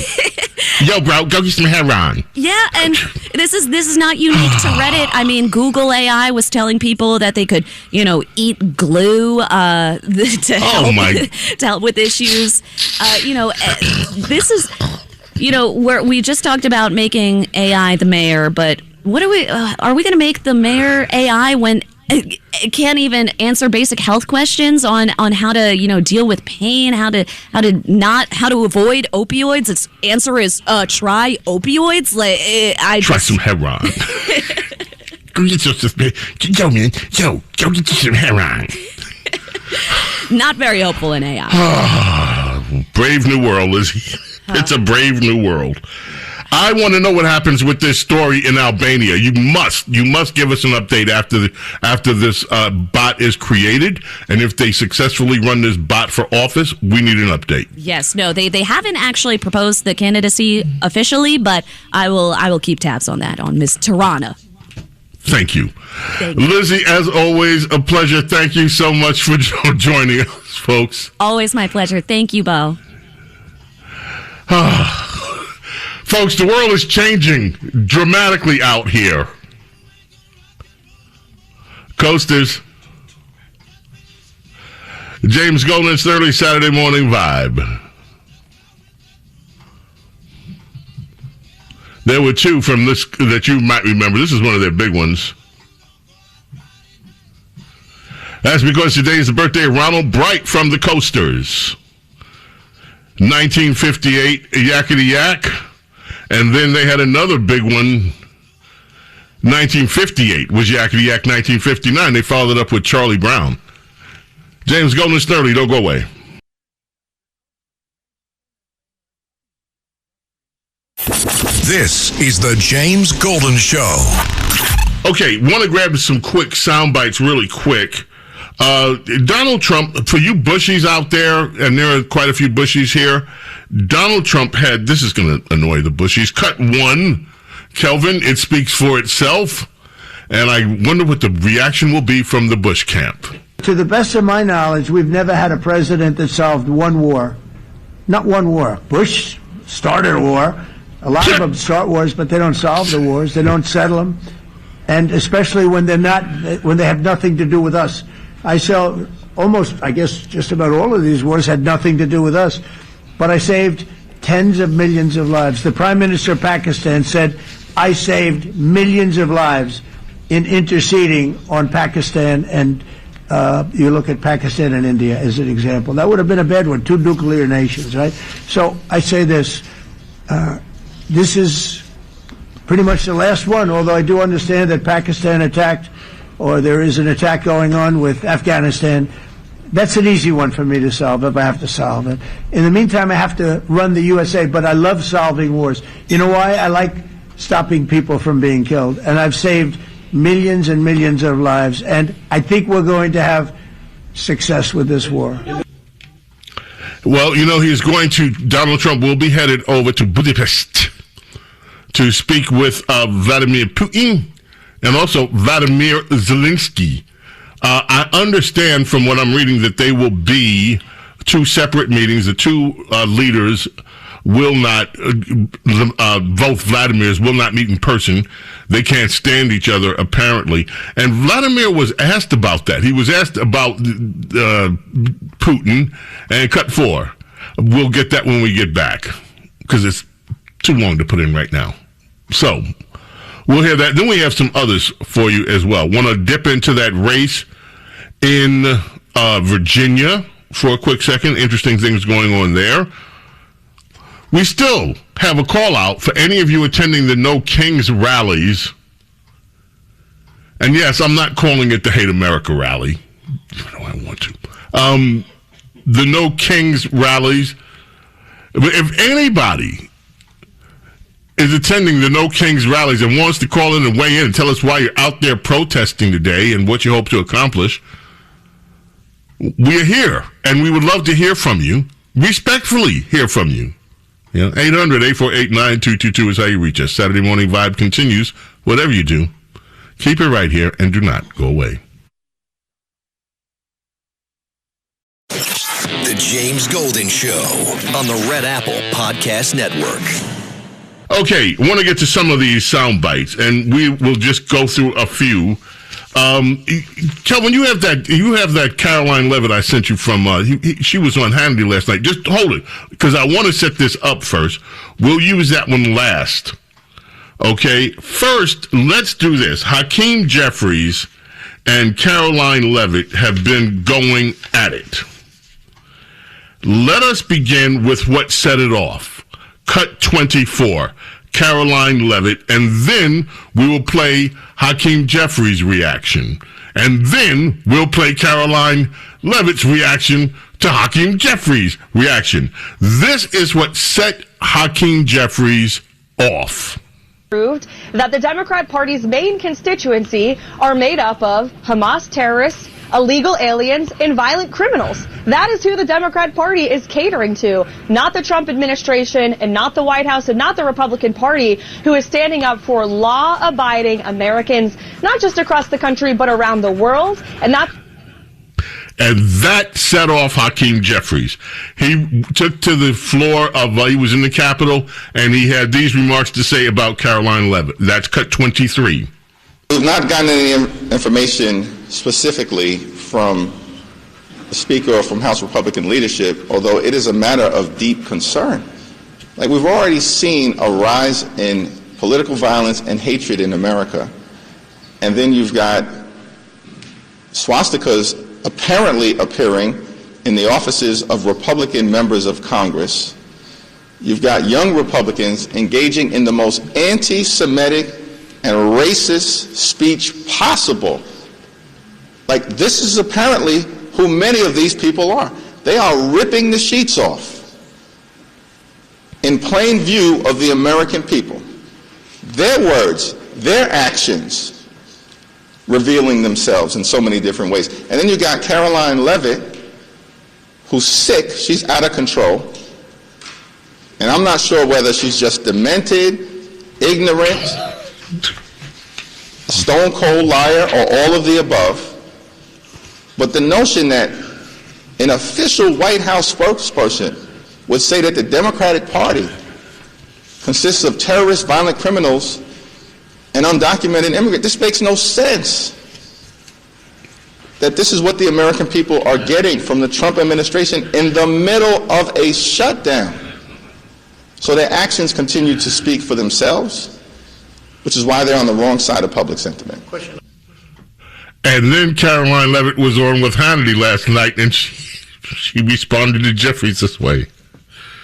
Yo, bro, go get some heroin. Yeah, and this is not unique to Reddit. I mean, Google AI was telling people that they could, eat glue to help with issues. This is, where we just talked about making AI the mayor, but what are we going to make the mayor AI when it can't even answer basic health questions on how to deal with pain, how to avoid opioids? Its answer is try opioids. Try some heroin. Go get yourself, go get you some heroin. Not very hopeful in AI. Brave new world, Lizzie. It's a brave new world. I want to know what happens with this story in Albania. You must give us an update after this bot is created, and if they successfully run this bot for office, we need an update. Yes, no, they haven't actually proposed the candidacy officially, but I will keep tabs on that on Ms. Tirana. Thank you. Lizzie, as always, a pleasure. Thank you so much for joining us, folks. Always my pleasure. Thank you, Bo. Folks, the world is changing dramatically out here. Coasters. James Golden, Snerdley, Saturday Morning Vibe. There were two from this that you might remember. This is one of their big ones. That's because today is the birthday of Ronald Bright from the Coasters. 1958, Yakety Yak. And then they had another big one, 1958 was Yakety Yak. 1959, they followed it up with Charlie Brown. James Golden, Snerdley, don't go away. This is the James Golden Show. Okay, want to grab some quick sound bites really quick. Donald Trump, for you Bushies out there, and there are quite a few Bushies here, Donald Trump had, this is going to annoy the Bushies, cut one. Kelvin, it speaks for itself, and I wonder what the reaction will be from the Bush camp. To the best of my knowledge, we've never had a president that solved one war. Not one war. Bush started a war. A lot of them start wars, but they don't solve the wars. They don't settle them. And especially when they have nothing to do with us. I saw almost, I guess, just about all of these wars had nothing to do with us. But I saved tens of millions of lives. The Prime Minister of Pakistan said, I saved millions of lives in interceding on Pakistan. And you look at Pakistan and India as an example. That would have been a bad one, two nuclear nations, right? So I say this. This is pretty much the last one, although I do understand that Pakistan attacked, or there is an attack going on with Afghanistan. That's an easy one for me to solve if I have to solve it. In the meantime, I have to run the USA, but I love solving wars. You know why? I like stopping people from being killed, and I've saved millions and millions of lives, and I think we're going to have success with this war. Well, Donald Trump will be headed over to Budapest to speak with Vladimir Putin and also Vladimir Zelensky. I understand from what I'm reading that they will be two separate meetings. The two leaders will not, both Vladimirs will not meet in person. They can't stand each other, apparently. And Vladimir was asked about that. He was asked about Putin and cut 4. We'll get that when we get back, because it's too long to put in right now. So we'll hear that. Then we have some others for you as well. Want to dip into that race in Virginia for a quick second? Interesting things going on there. We still have a call out for any of you attending the No Kings rallies. And yes, I'm not calling it the Hate America rally, even though I want to. The No Kings rallies. But if anybody is attending the No Kings rallies and wants to call in and weigh in and tell us why you're out there protesting today and what you hope to accomplish, we're here, and we would love to hear from you, respectfully hear from you. 800-848-9222 is how you reach us. Saturday Morning Vibe continues. Whatever you do, keep it right here and do not go away. The James Golden Show on the Red Apple Podcast Network. Okay, I want to get to some of these sound bites, and we will just go through a few. Kelvin, you have that Caroline Levitt I sent you from, she was on Hannity last night. Just hold it, because I want to set this up first. We'll use that one last. Okay, first, let's do this. Hakeem Jeffries and Caroline Levitt have been going at it. Let us begin with what set it off. Cut 24. Caroline Levitt, and then we will play Hakeem Jeffries' reaction. And then we'll play Caroline Levitt's reaction to Hakeem Jeffries' reaction. This is what set Hakeem Jeffries off. Proved that the Democrat Party's main constituency are made up of Hamas terrorists, illegal aliens, and violent criminals. That is who the Democrat Party is catering to, not the Trump administration and not the White House and not the Republican Party, who is standing up for law-abiding Americans, not just across the country, but around the world. And that set off Hakeem Jeffries. He took to the floor of, he was in the Capitol, and he had these remarks to say about Caroline Levitt. That's cut 23. We've not gotten any information specifically from the Speaker or from House Republican leadership, although it is a matter of deep concern. Like, we've already seen a rise in political violence and hatred in America, and then you've got swastikas apparently appearing in the offices of Republican members of Congress. You've got young Republicans engaging in the most anti-Semitic and racist speech possible. Like, this is apparently who many of these people are. They are ripping the sheets off in plain view of the American people. Their words, their actions, revealing themselves in so many different ways. And then you got Caroline Levitt, who's sick. She's out of control. And I'm not sure whether she's just demented, ignorant, a stone cold liar, or all of the above. But the notion that an official White House spokesperson would say that the Democratic Party consists of terrorists, violent criminals, and undocumented immigrants, this makes no sense. That this is what the American people are getting from the Trump administration in the middle of a shutdown. So their actions continue to speak for themselves, which is why they're on the wrong side of public sentiment. And then Caroline Levitt was on with Hannity last night, and she responded to Jeffries this way.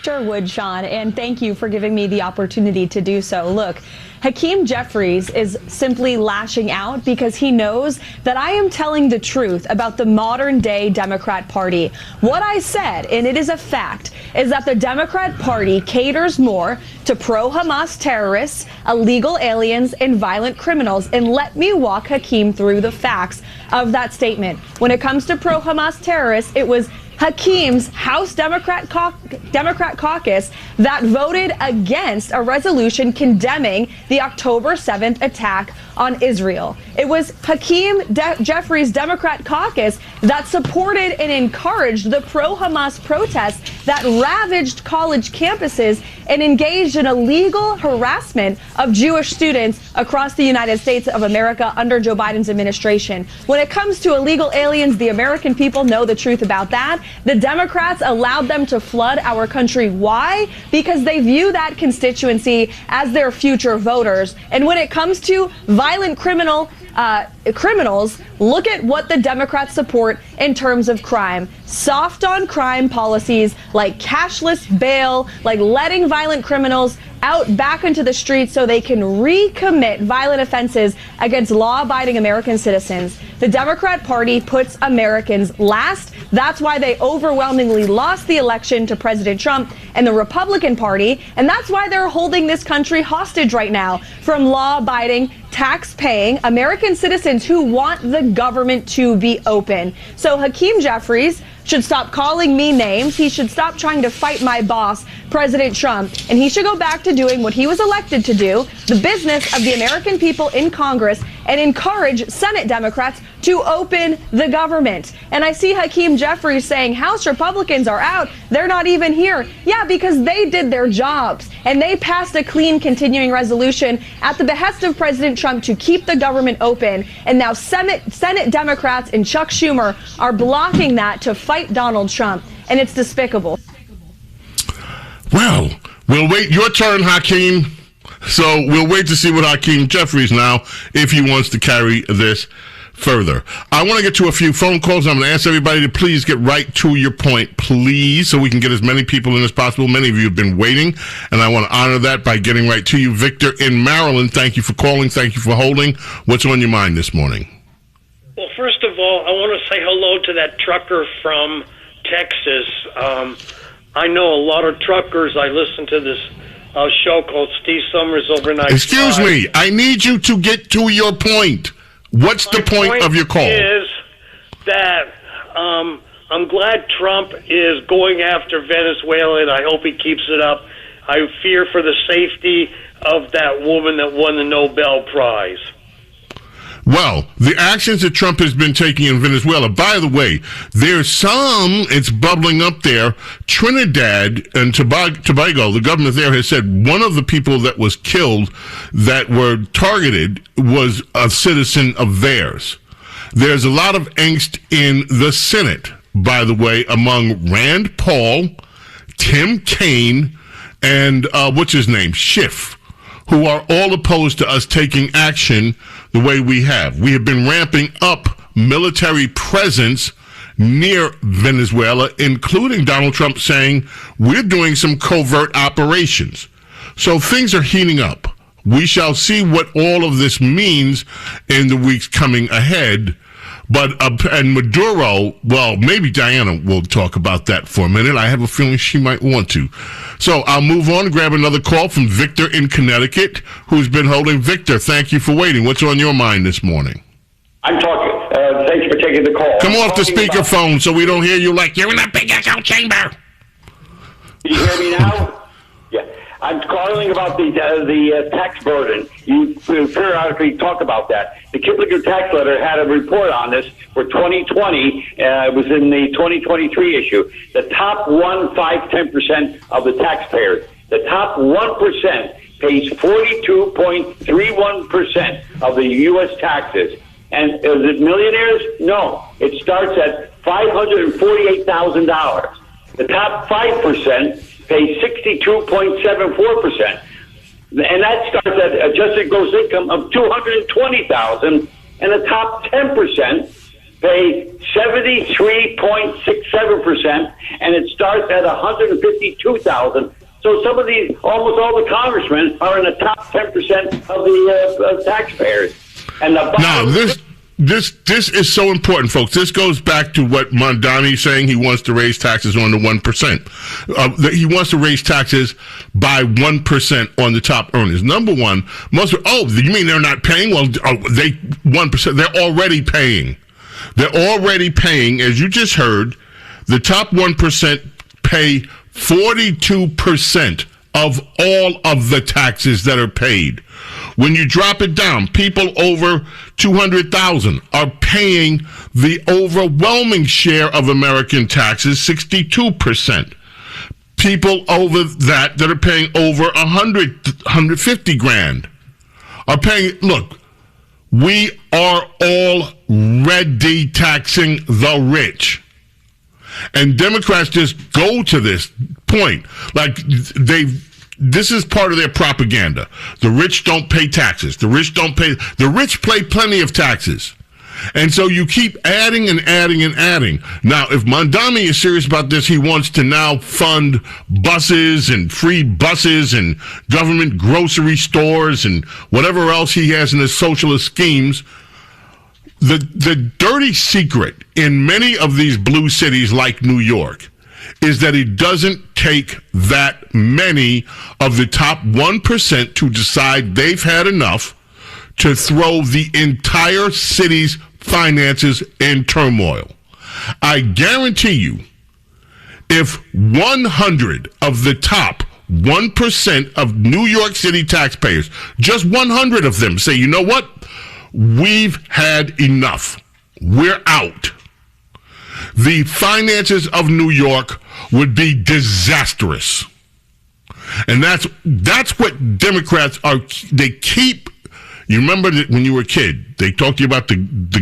Sure would, Sean, and thank you for giving me the opportunity to do so. Look, Hakeem Jeffries is simply lashing out because he knows that I am telling the truth about the modern-day Democrat Party. What I said, and it is a fact, is that the Democrat Party caters more to pro-Hamas terrorists, illegal aliens, and violent criminals. And let me walk Hakeem through the facts of that statement. When it comes to pro-Hamas terrorists, it was Hakeem's House Democrat caucus that voted against a resolution condemning the October 7th attack on Israel. It was Hakeem Jeffries' Democrat caucus that supported and encouraged the pro-Hamas protests that ravaged college campuses and engaged in illegal harassment of Jewish students across the United States of America under Joe Biden's administration. When it comes to illegal aliens, the American people know the truth about that. The Democrats allowed them to flood our country. Why? Because they view that constituency as their future voters. And when it comes to violent criminals, look at what the Democrats support in terms of crime. Soft on crime policies like cashless bail, like letting violent criminals out back into the streets so they can recommit violent offenses against law-abiding American citizens. The Democrat Party puts Americans last. That's why they overwhelmingly lost the election to President Trump and the Republican Party. And that's why they're holding this country hostage right now from law-abiding, tax-paying American citizens who want the government to be open. So Hakeem Jeffries should stop calling me names. He should stop trying to fight my boss, President Trump. And he should go back to doing what he was elected to do, the business of the American people in Congress, and encourage Senate Democrats to open the government. And I see Hakeem Jeffries saying House Republicans are out. They're not even here. Yeah, because they did their jobs and they passed a clean continuing resolution at the behest of President Trump to keep the government open. And now Senate Democrats and Chuck Schumer are blocking that to fight Donald Trump. And it's despicable. Well, we'll wait. Your turn, Hakeem. So we'll wait to see what Hakeem Jeffries now, if he wants to carry this further. I want to get to a few phone calls. I'm going to ask everybody to please get right to your point, please, so we can get as many people in as possible. Many of you have been waiting, and I want to honor that by getting right to you. Victor in Maryland, thank you for calling. Thank you for holding. What's on your mind this morning? Well, first of all, I want to say hello to that trucker from Texas. I know a lot of truckers. I listen to this show called Steve Summers Overnight. Excuse me. I need you to get to your point. What's the point of your call? Is that I'm glad Trump is going after Venezuela, and I hope he keeps it up. I fear for the safety of that woman that won the Nobel Prize. Well, the actions that Trump has been taking in Venezuela, by the way, there's it's bubbling up there. Trinidad and Tobago, the government there has said one of the people that was killed that were targeted was a citizen of theirs. There's a lot of angst in the Senate, by the way, among Rand Paul, Tim Kaine, and what's his name, Schiff, who are all opposed to us taking action the way we have. We have been ramping up military presence near Venezuela, including Donald Trump saying we're doing some covert operations. So things are heating up. We shall see what all of this means in the weeks coming ahead. But and Maduro, well, maybe Diana will talk about that for a minute. I have a feeling she might want to. So I'll move on and grab another call from Victor in Connecticut, who's been holding. Victor, thank you for waiting. What's on your mind this morning? I'm talking. Thanks for taking the call. Come off the speakerphone so we don't hear you like you're in a big echo chamber. Can you hear me now? Yeah. I'm calling about the tax burden. You periodically talk about that. The Kiplinger tax letter had a report on this for 2020. It was in the 2023 issue. The top 1, 5, 10% of the taxpayers. The top 1% pays 42.31% of the U.S. taxes. And is it millionaires? No. It starts at $548,000. The top 5% pays 62.74%. And that starts at adjusted gross income of $220,000. And the top 10% pay 73.67%. And it starts at $152,000. So some of these, almost all the congressmen are in the top 10% of the taxpayers. And now, this is so important, folks. This goes back to what Mondani saying he wants to raise taxes on the 1%. He wants to raise taxes by 1% on the top earners. Number one, you mean they're not paying? Well, 1%. They're already paying. They're already paying, as you just heard. The top 1% pay 42% of all of the taxes that are paid. When you drop it down, people over 200,000 are paying the overwhelming share of American taxes, 62%. people over that are paying over 100, 150 grand are paying. Look, we are already taxing the rich. And Democrats just go to this point. Like this is part of their propaganda. The rich don't pay taxes. The rich pay plenty of taxes. And so you keep adding and adding and adding. Now, if Mondami is serious about this, he wants to now fund buses and free buses and government grocery stores and whatever else he has in his socialist schemes. The dirty secret in many of these blue cities like New York is that it doesn't take that many of the top 1% to decide they've had enough to throw the entire city's finances in turmoil. I guarantee you, if 100 of the top 1% of New York City taxpayers, just 100 of them say, you know what? We've had enough. We're out. The finances of New York would be disastrous. And that's what Democrats are. They keep. You remember that when you were a kid, they talked to you about the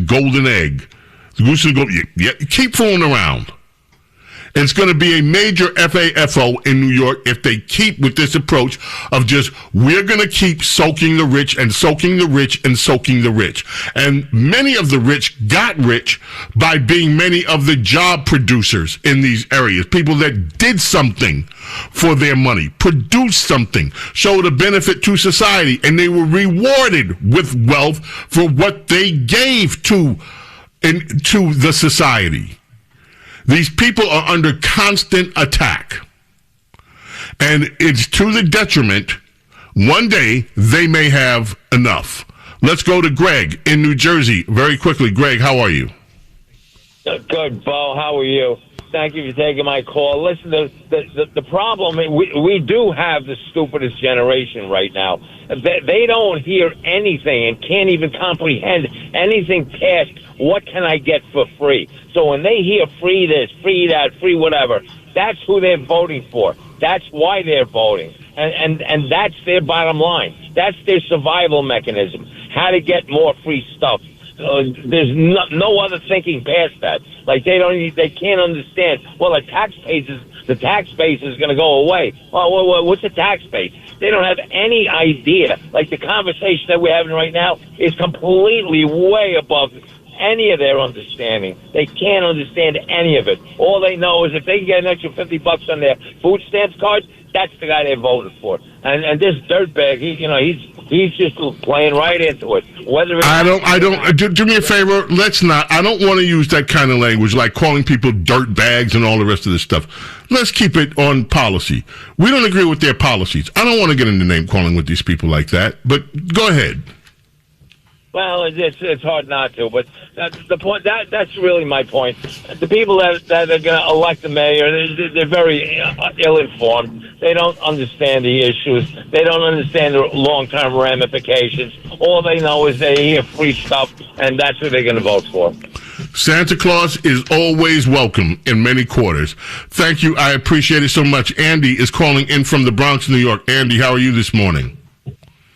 golden egg. The goose and the gold. Yeah, keep fooling around. It's going to be a major FAFO in New York if they keep with this approach of just, we're going to keep soaking the rich and soaking the rich and soaking the rich. And many of the rich got rich by being many of the job producers in these areas, people that did something for their money, produced something, showed a benefit to society, and they were rewarded with wealth for what they gave to the society. These people are under constant attack. And it's to the detriment. One day, they may have enough. Let's go to Greg in New Jersey very quickly. Greg, how are you? Good, Bo. How are you? Thank you for taking my call. Listen, the problem, we do have the stupidest generation right now. They don't hear anything and can't even comprehend anything past what can I get for free. So when they hear free this, free that, free whatever, that's who they're voting for. That's why they're voting. And that's their bottom line. That's their survival mechanism, how to get more free stuff. There's no other thinking past that. Like they can't understand. Well, the tax base is going to go away. Well, what's a tax base? They don't have any idea. Like the conversation that we're having right now is completely way above any of their understanding. They can't understand any of it. All they know is if they can get an extra $50 on their food stamps cards, that's the guy they voted for. And this dirtbag, he's just playing right into it. Do me a favor. Let's not. I don't want to use that kind of language, like calling people dirt bags and all the rest of this stuff. Let's keep it on policy. We don't agree with their policies. I don't want to get into name calling with these people like that. But go ahead. Well, it's hard not to, but that's the point. That's really my point. The people that are going to elect the mayor, they're very ill-informed. They don't understand the issues. They don't understand the long-term ramifications. All they know is they hear free stuff, and that's who they're going to vote for. Santa Claus is always welcome in many quarters. Thank you. I appreciate it so much. Andy is calling in from the Bronx, New York. Andy, how are you this morning?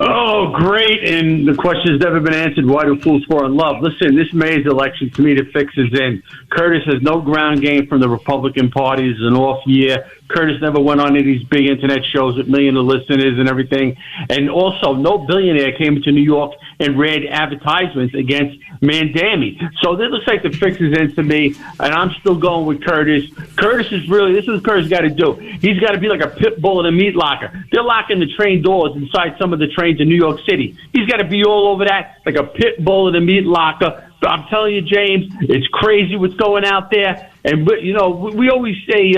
Oh, great. And the question has never been answered. Why do fools fall in love? Listen, this May's election, to me, the fix is in. Curtis has no ground game from the Republican Party. It's an off year. Curtis never went on any of these big internet shows with millions of listeners and everything. And also, no billionaire came to New York and ran advertisements against Mandami. So this looks like the fix is in to me, and I'm still going with Curtis. Curtis is really, this is what Curtis got to do. He's got to be like a pit bull in a meat locker. They're locking the train doors inside some of the trains in New York City. He's got to be all over that like a pit bull in a meat locker. But I'm telling you, James, it's crazy what's going out there. And, we always say,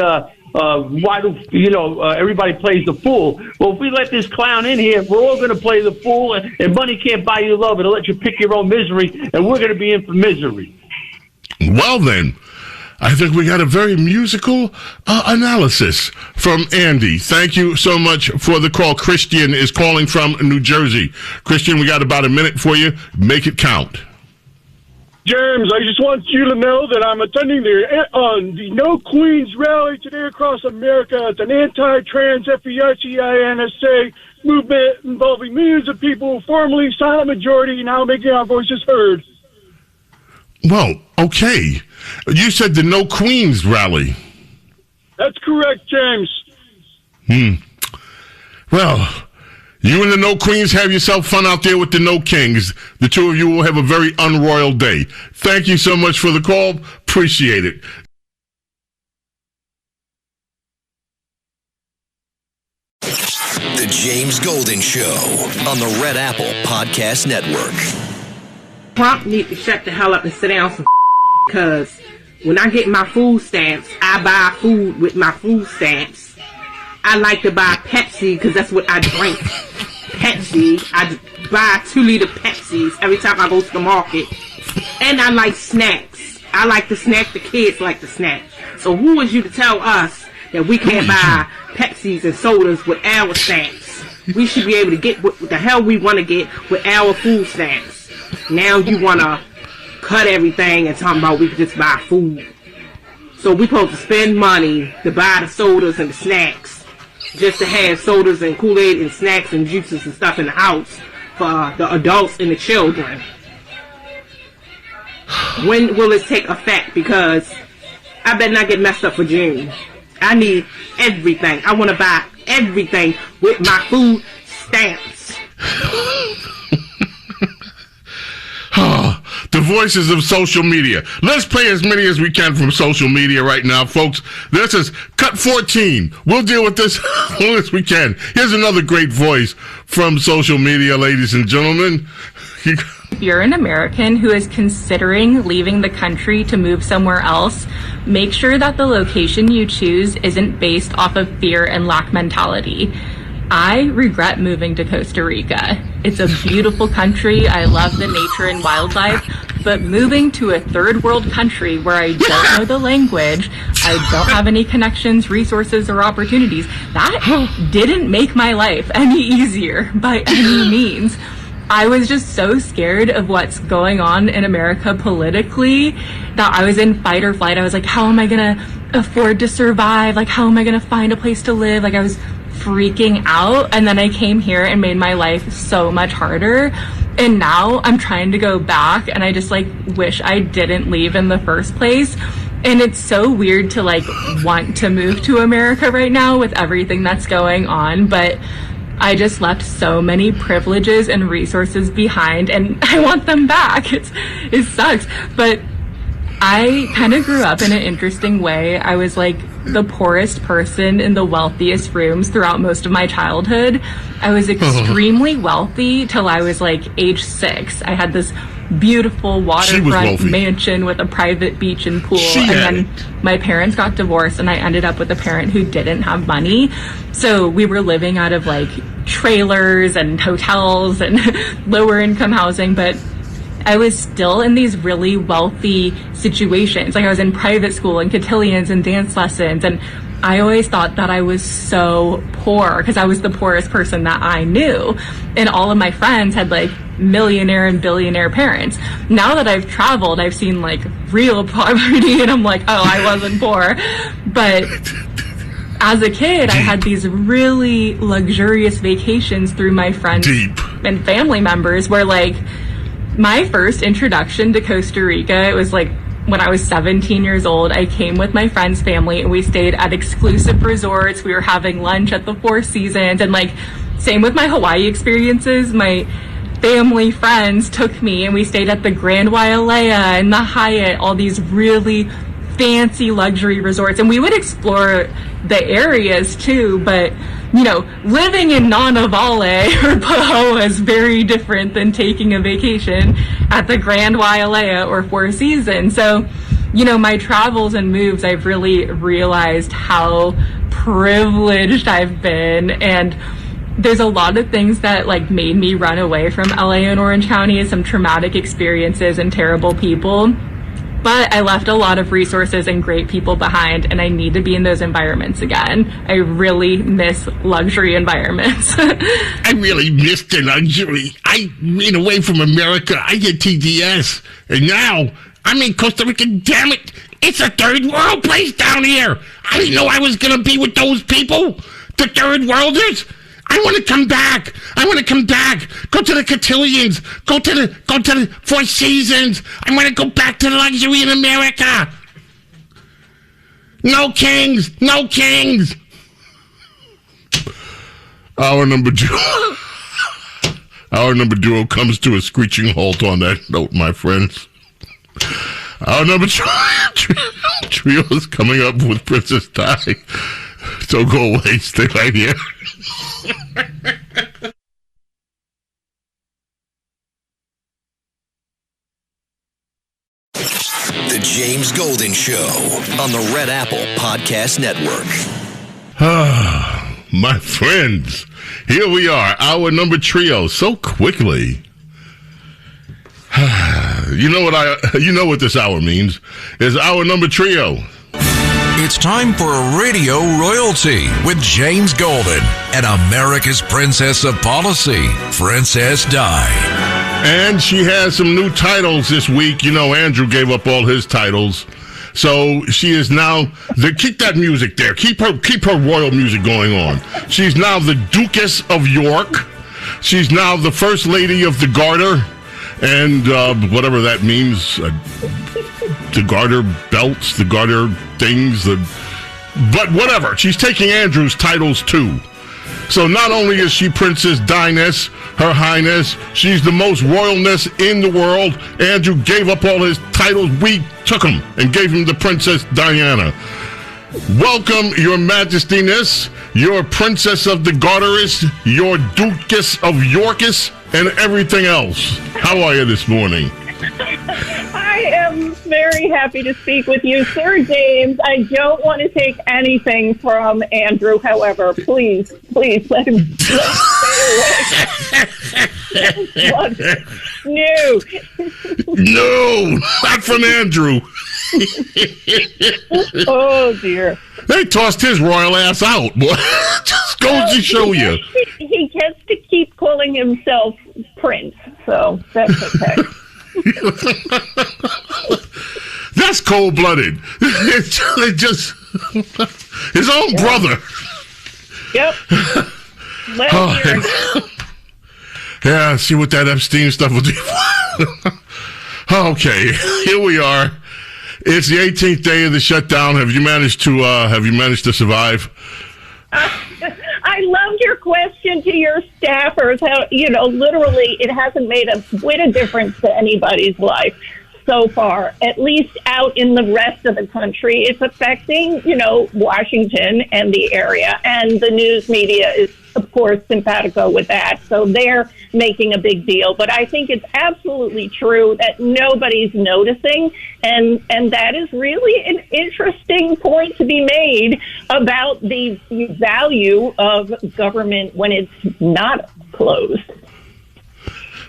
why do everybody plays the fool? Well, if we let this clown in here, we're all going to play the fool, and money can't buy you love. It'll let you pick your own misery, and we're going to be in for misery. Well, then, I think we got a very musical analysis from Andy. Thank you so much for the call. Christian is calling from New Jersey. Christian, we got about a minute for you. Make it count. James, I just want you to know that I'm attending the No Queens rally today across America. It's an anti-trans FEICINSA movement involving millions of people, formerly silent majority, now making our voices heard. Well, okay. You said the No Queens rally. That's correct, James. Well, you and the No Queens have yourself fun out there with the No Kings. The two of you will have a very unroyal day. Thank you so much for the call. Appreciate it. The James Golden Show on the Red Apple Podcast Network. Trump need to shut the hell up and sit down some because when I get my food stamps, I buy food with my food stamps. I like to buy Pepsi because that's what I drink. Pepsi. I buy 2-liter Pepsis every time I go to the market. And I like snacks. I like to snack. The kids like to snack. So who is you to tell us that we can't buy Pepsis and sodas with our stamps? We should be able to get what the hell we want to get with our food stamps. Now you want to cut everything and talk about we can just buy food. So we supposed to spend money to buy the sodas and the snacks just to have sodas and Kool-Aid and snacks and juices and stuff in the house for the adults and the children. When will it take effect? Because I better not get messed up for June. I need everything. I want to buy everything with my food stamps. The voices of social media. Let's play as many as we can from social media right now, folks. This is Cut 14. We'll deal with this as long as we can. Here's another great voice from social media, ladies and gentlemen. If you're an American who is considering leaving the country to move somewhere else, make sure that the location you choose isn't based off of fear and lack mentality. I regret moving to Costa Rica. It's a beautiful country. I love the nature and wildlife, but moving to a third world country where I don't know the language, I don't have any connections, resources, or opportunities, that didn't make my life any easier by any means. I was just so scared of what's going on in America politically that I was in fight or flight. I was like, how am I going to afford to survive? Like, how am I going to find a place to live? Like, I was freaking out. And then I came here and made my life so much harder. And now I'm trying to go back and I just like wish I didn't leave in the first place. And it's so weird to like want to move to America right now with everything that's going on. But I just left so many privileges and resources behind and I want them back. It sucks. But I kind of grew up in an interesting way. I was like the poorest person in the wealthiest rooms throughout most of my childhood. I was extremely wealthy till I was like age 6. I had this beautiful waterfront mansion with a private beach and pool. And then my parents got divorced and I ended up with a parent who didn't have money. So we were living out of like trailers and hotels and lower income housing, but I was still in these really wealthy situations. Like I was in private school and cotillions and dance lessons. And I always thought that I was so poor because I was the poorest person that I knew. And all of my friends had like millionaire and billionaire parents. Now that I've traveled, I've seen like real poverty and I'm like, oh, I wasn't poor. But as a kid, I had these really luxurious vacations through my friends and family members where like my first introduction to Costa Rica, it was like when I was 17 years old. I came with my friend's family and we stayed at exclusive resorts. We were having lunch at the Four Seasons and like same with my Hawaii experiences. My family friends took me and we stayed at the Grand Wailea and the Hyatt, all these really fancy luxury resorts, and we would explore the areas too, but you know, living in Nonavale or Pahoa is very different than taking a vacation at the Grand Wailea or Four Seasons. So, you know, my travels and moves, I've really realized how privileged I've been, and there's a lot of things that like made me run away from LA and Orange County, some traumatic experiences and terrible people. But I left a lot of resources and great people behind, and I need to be in those environments again. I really miss luxury environments. I really miss the luxury. I mean, away from America, I get TDS. And now, I'm in Costa Rica. Damn it. It's a third world place down here. I didn't know I was going to be with those people. The third worlders. I want to come back. Go to the cotillions. Go to the Four Seasons. I want to go back to the luxury in America. No kings. Our number duo comes to a screeching halt on that note, my friends. Our number trio is coming up with Princess Di. So go away. Stay right here. The James Golden Show on the Red Apple Podcast Network. My friends, here we are, our number trio, so quickly. You know what this hour means? Is our number trio. It's time for Radio Royalty with James Golden and America's Princess of Policy, Princess Di. And she has some new titles this week. You know, Andrew gave up all his titles. So she is now keep that music there. Keep her royal music going on. She's now the Duchess of York. She's now the First Lady of the Garter. And whatever that means, the garter belts, the garter things, but whatever. She's taking Andrew's titles too. So not only is she Princess Diness, Her Highness, she's the most royalness in the world. Andrew gave up all his titles. We took them and gave him the Princess Diana. Welcome, Your Majestyness, your Princess of the Garteress, your Duchess of Yorkess, and everything else. How are you this morning? I am very happy to speak with you, Sir James. I don't want to take anything from Andrew, however. Please let him stay away. No, not from Andrew. Oh, dear. They tossed his royal ass out, boy. Just goes to show you. He gets to keep calling himself Prince, so that's okay. That's cold-blooded. It's just his own brother. Yep. Yeah, see what that Epstein stuff will do. Okay, here we are. It's the 18th day of the shutdown. Have you managed to survive? I loved your question to your staffers. How, literally, it hasn't made a whit of difference to anybody's life so far, at least out in the rest of the country. It's affecting, Washington and the area, and the news media is, of course, simpatico with that. So they're making a big deal. But I think it's absolutely true that nobody's noticing, and that is really an interesting point to be made about the value of government when it's not closed.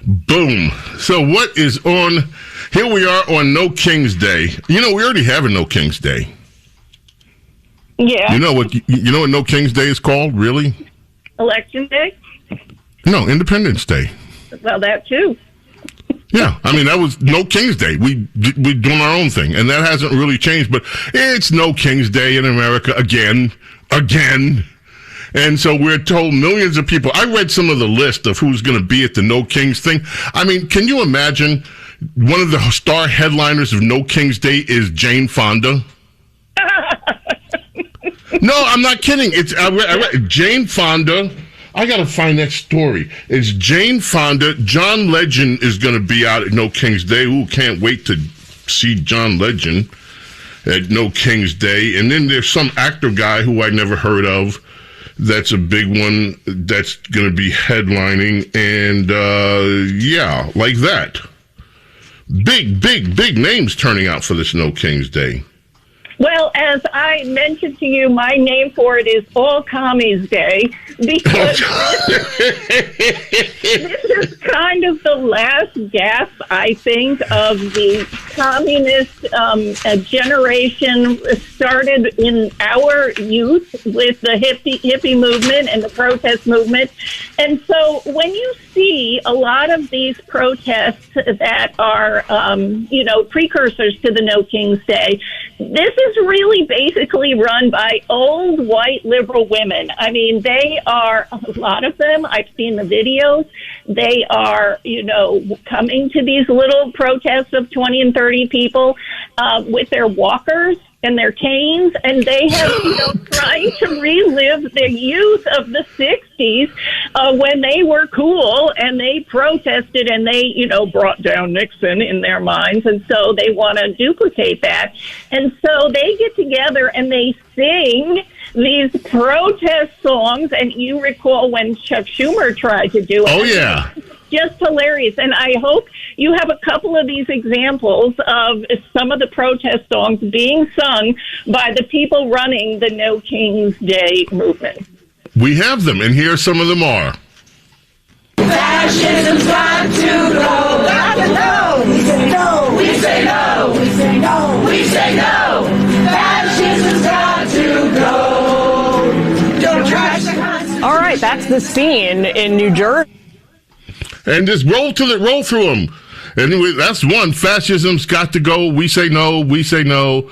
Boom. So what is on? Here we are on No King's Day. We already have a No King's Day. Yeah. You know what No King's Day is called, really? Election Day? No, Independence Day. Well, that too. Yeah, I mean, that was No King's Day. We're doing our own thing, and that hasn't really changed, but it's No King's Day in America again. And so we're told millions of people. I read some of the list of who's going to be at the No King's thing. I mean, can you imagine one of the star headliners of No King's Day is Jane Fonda? No, I'm not kidding. I read Jane Fonda. I got to find that story. It's Jane Fonda. John Legend is going to be out at No King's Day. Ooh, can't wait to see John Legend at No King's Day. And then there's some actor guy who I never heard of. That's a big one that's going to be headlining. And, yeah, like that. Big names turning out for this No King's Day. Well, as I mentioned to you, my name for it is All Commies Day, because this is kind of the last gasp, I think, of the communist generation started in our youth with the hippie movement and the protest movement. And so when you see a lot of these protests that are, precursors to the No King's Day, this is really basically run by old white liberal women. I mean, they are, a lot of them, I've seen the videos, they are, coming to these little protests of 20 and 30 people with their walkers and their canes, and they have, trying to relive the youth of the 60s when they were cool and they protested and they, brought down Nixon in their minds, and so they want to duplicate that. And so they get together and they sing these protest songs, and you recall when Chuck Schumer tried to do it. Oh, yeah. Just hilarious. And I hope you have a couple of these examples of some of the protest songs being sung by the people running the No King's Day movement. We have them, and here some of them are. Fascism's got to go. Got to go. We say no. We say no. We say no. We say no. Fascism's got to go. Don't trash the Constitution. All right, that's the scene in New Jersey. And just roll through them. And that's one. Fascism's got to go. We say no. We say no.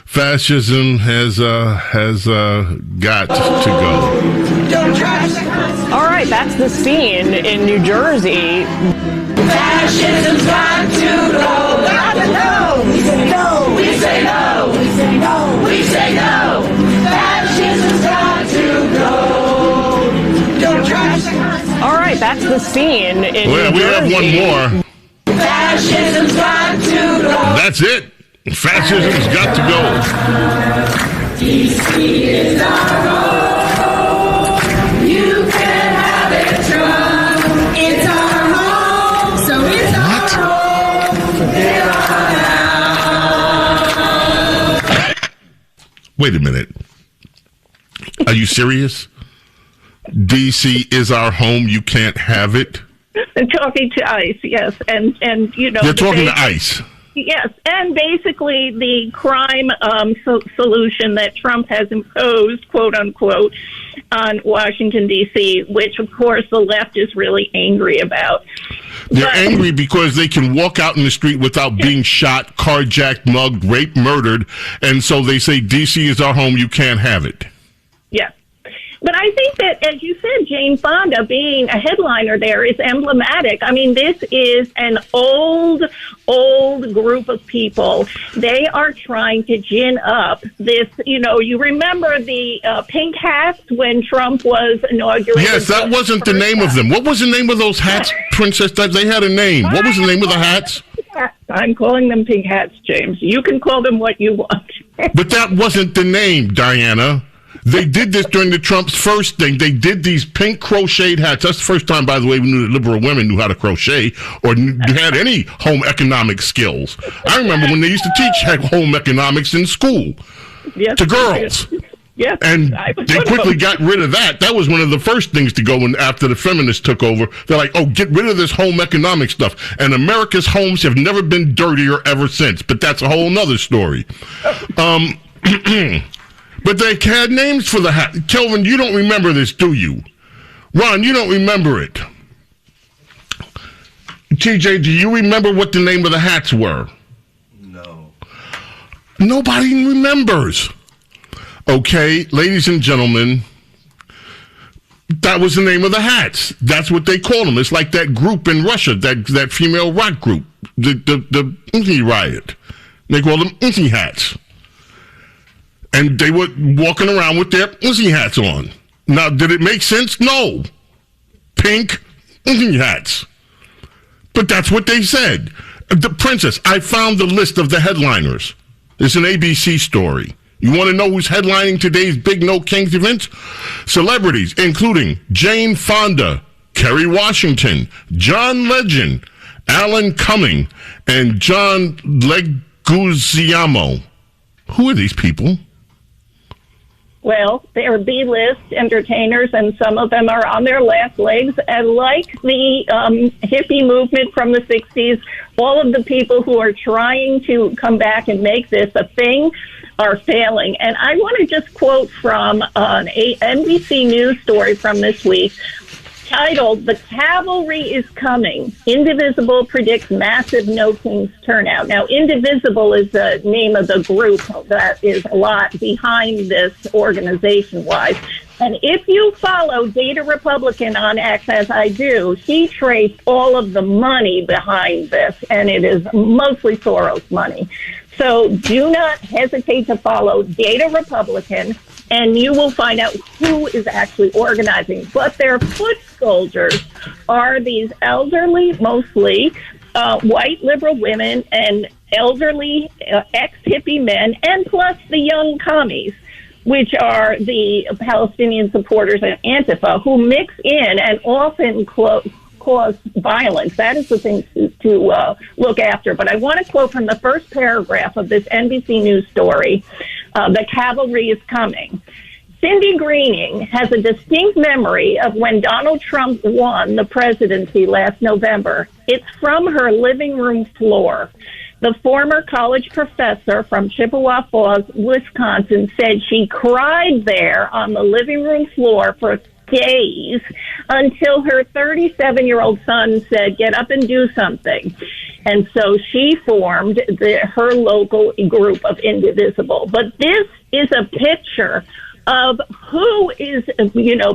Fascism has got to go. Don't trash the Constitution. All right, that's the scene in New Jersey. Fascism's got to go. Got to go. We say no. We say no. We say no. We say no. Fascism's got to go. Don't trash the Constitution. All right, that's the scene in New Jersey. We have one more. Fascism's got to go. That's it. Fascism's got to go. D.C. is our home. You can have it, Trump. It's our home, so it's our home. There are now. Wait a minute. Are you serious? D.C. is our home. You can't have it. And talking to ICE, yes, and They're talking to ICE. Yes, and basically the crime solution that Trump has imposed, quote unquote, on Washington, D.C., which, of course, the left is really angry about. They're angry because they can walk out in the street without being shot, carjacked, mugged, raped, murdered, and so they say, D.C. is our home, you can't have it. Yes. But I think that, as you said, Jane Fonda being a headliner there is emblematic. I mean, this is an old group of people. They are trying to gin up this, you remember the pink hats when Trump was inaugurated? Yes, that wasn't the name of them. What was the name of those hats, Princess? They had a name. What was the name of the hats? I'm calling them pink hats, James. You can call them what you want. But that wasn't the name, Diana. They did this during the Trump's first thing. They did these pink crocheted hats. That's the first time, by the way, we knew that liberal women knew how to crochet or had any home economic skills. I remember when they used to teach home economics in school to girls. Yes, and they quickly got rid of that. That was one of the first things to go in after the feminists took over. They're like, oh, get rid of this home economic stuff. And America's homes have never been dirtier ever since. But that's a whole nother story. But they had names for the hat. Kelvin, you don't remember this, do you? Ron, you don't remember it. TJ, do you remember what the name of the hats were? No. Nobody remembers. Okay, ladies and gentlemen, that was the name of the hats. That's what they called them. It's like that group in Russia, that female rock group, the Uzi Riot. They called them Uzi hats. And they were walking around with their Uzi hats on. Now, did it make sense? No. Pink Uzi hats. But that's what they said. The Princess, I found the list of the headliners. It's an ABC story. You want to know who's headlining today's big No Kings event? Celebrities, including Jane Fonda, Kerry Washington, John Legend, Alan Cumming, and John Leguizamo. Who are these people? Well, they're B-list entertainers, and some of them are on their last legs. And like the hippie movement from the 60s, all of the people who are trying to come back and make this a thing are failing. And I want to just quote from an NBC News story from this week, titled, "The Cavalry is Coming. Indivisible predicts massive No Kings turnout." Now, Indivisible is the name of the group that is a lot behind this organization-wise. And if you follow Data Republican on X, as I do, he traced all of the money behind this, and it is mostly Soros money. So do not hesitate to follow Data Republican, and you will find out who is actually organizing. But their foot soldiers are these elderly, mostly white liberal women and elderly ex-hippie men, and plus the young commies, which are the Palestinian supporters and Antifa, who mix in and often cause violence. That is the thing to look after. But I want to quote from the first paragraph of this NBC News story, "The Cavalry is Coming." Cindy Greening has a distinct memory of when Donald Trump won the presidency last November. It's from her living room floor. The former college professor from Chippewa Falls, Wisconsin, said she cried there on the living room floor for days until her 37-year-old son said, "Get up and do something." And so she formed her local group of Indivisible. But this is a picture of who is,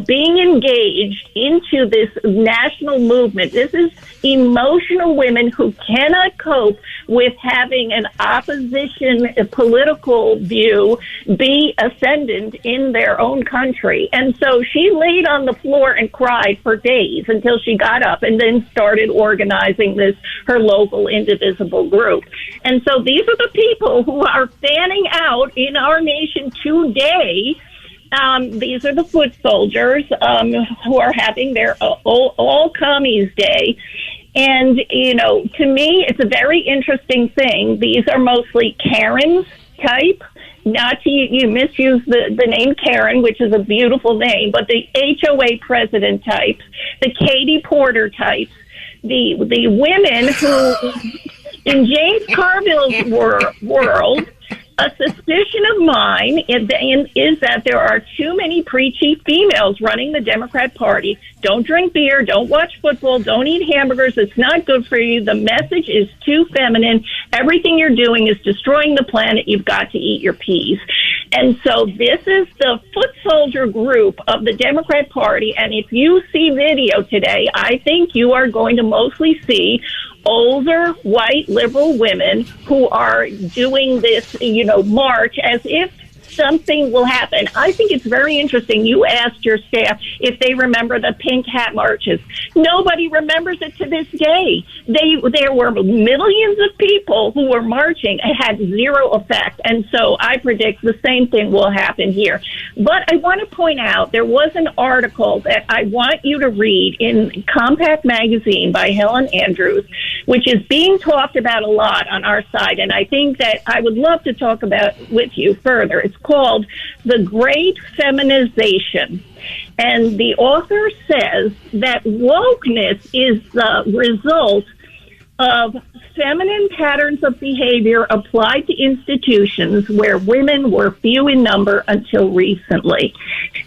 being engaged into this national movement. This is emotional women who cannot cope with having an opposition political view be ascendant in their own country. And so she laid on the floor and cried for days until she got up and then started organizing her local Indivisible group. And so these are the people who are fanning out in our nation today. These are the foot soldiers who are having their all commies day. And, to me, it's a very interesting thing. These are mostly Karens type. Not to you misuse the name Karen, which is a beautiful name, but the HOA president types, the Katie Porter types, the women who, in James Carville's world, a suspicion of mine is that there are too many preachy females running the Democrat Party. Don't drink beer, don't watch football, don't eat hamburgers. It's not good for you. The message is too feminine. Everything you're doing is destroying the planet. You've got to eat your peas. And so this is the foot soldier group of the Democrat Party. And if you see video today, I think you are going to mostly see older white liberal women who are doing this, march as if something will happen. I think it's very interesting. You asked your staff if they remember the pink hat marches. Nobody remembers it to this day. There were millions of people who were marching. It had zero effect. And so I predict the same thing will happen here. But I want to point out there was an article that I want you to read in Compact Magazine by Helen Andrews, which is being talked about a lot on our side. And I think that I would love to talk about with you further. It's called The Great Feminization. And the author says that wokeness is the result of feminine patterns of behavior applied to institutions where women were few in number until recently.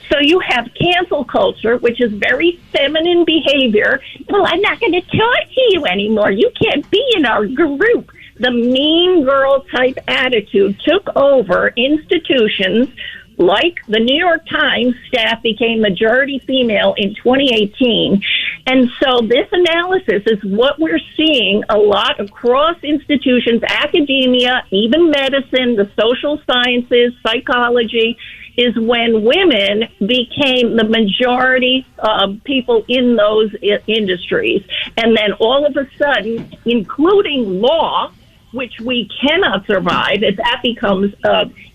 So you have cancel culture, which is very feminine behavior. Well, I'm not going to talk to you anymore. You can't be in our group. The mean girl type attitude took over institutions like the New York Times staff became majority female in 2018. And so this analysis is what we're seeing a lot across institutions, academia, even medicine, the social sciences, psychology, is when women became the majority of people in those industries. And then all of a sudden, including law, which we cannot survive, if that becomes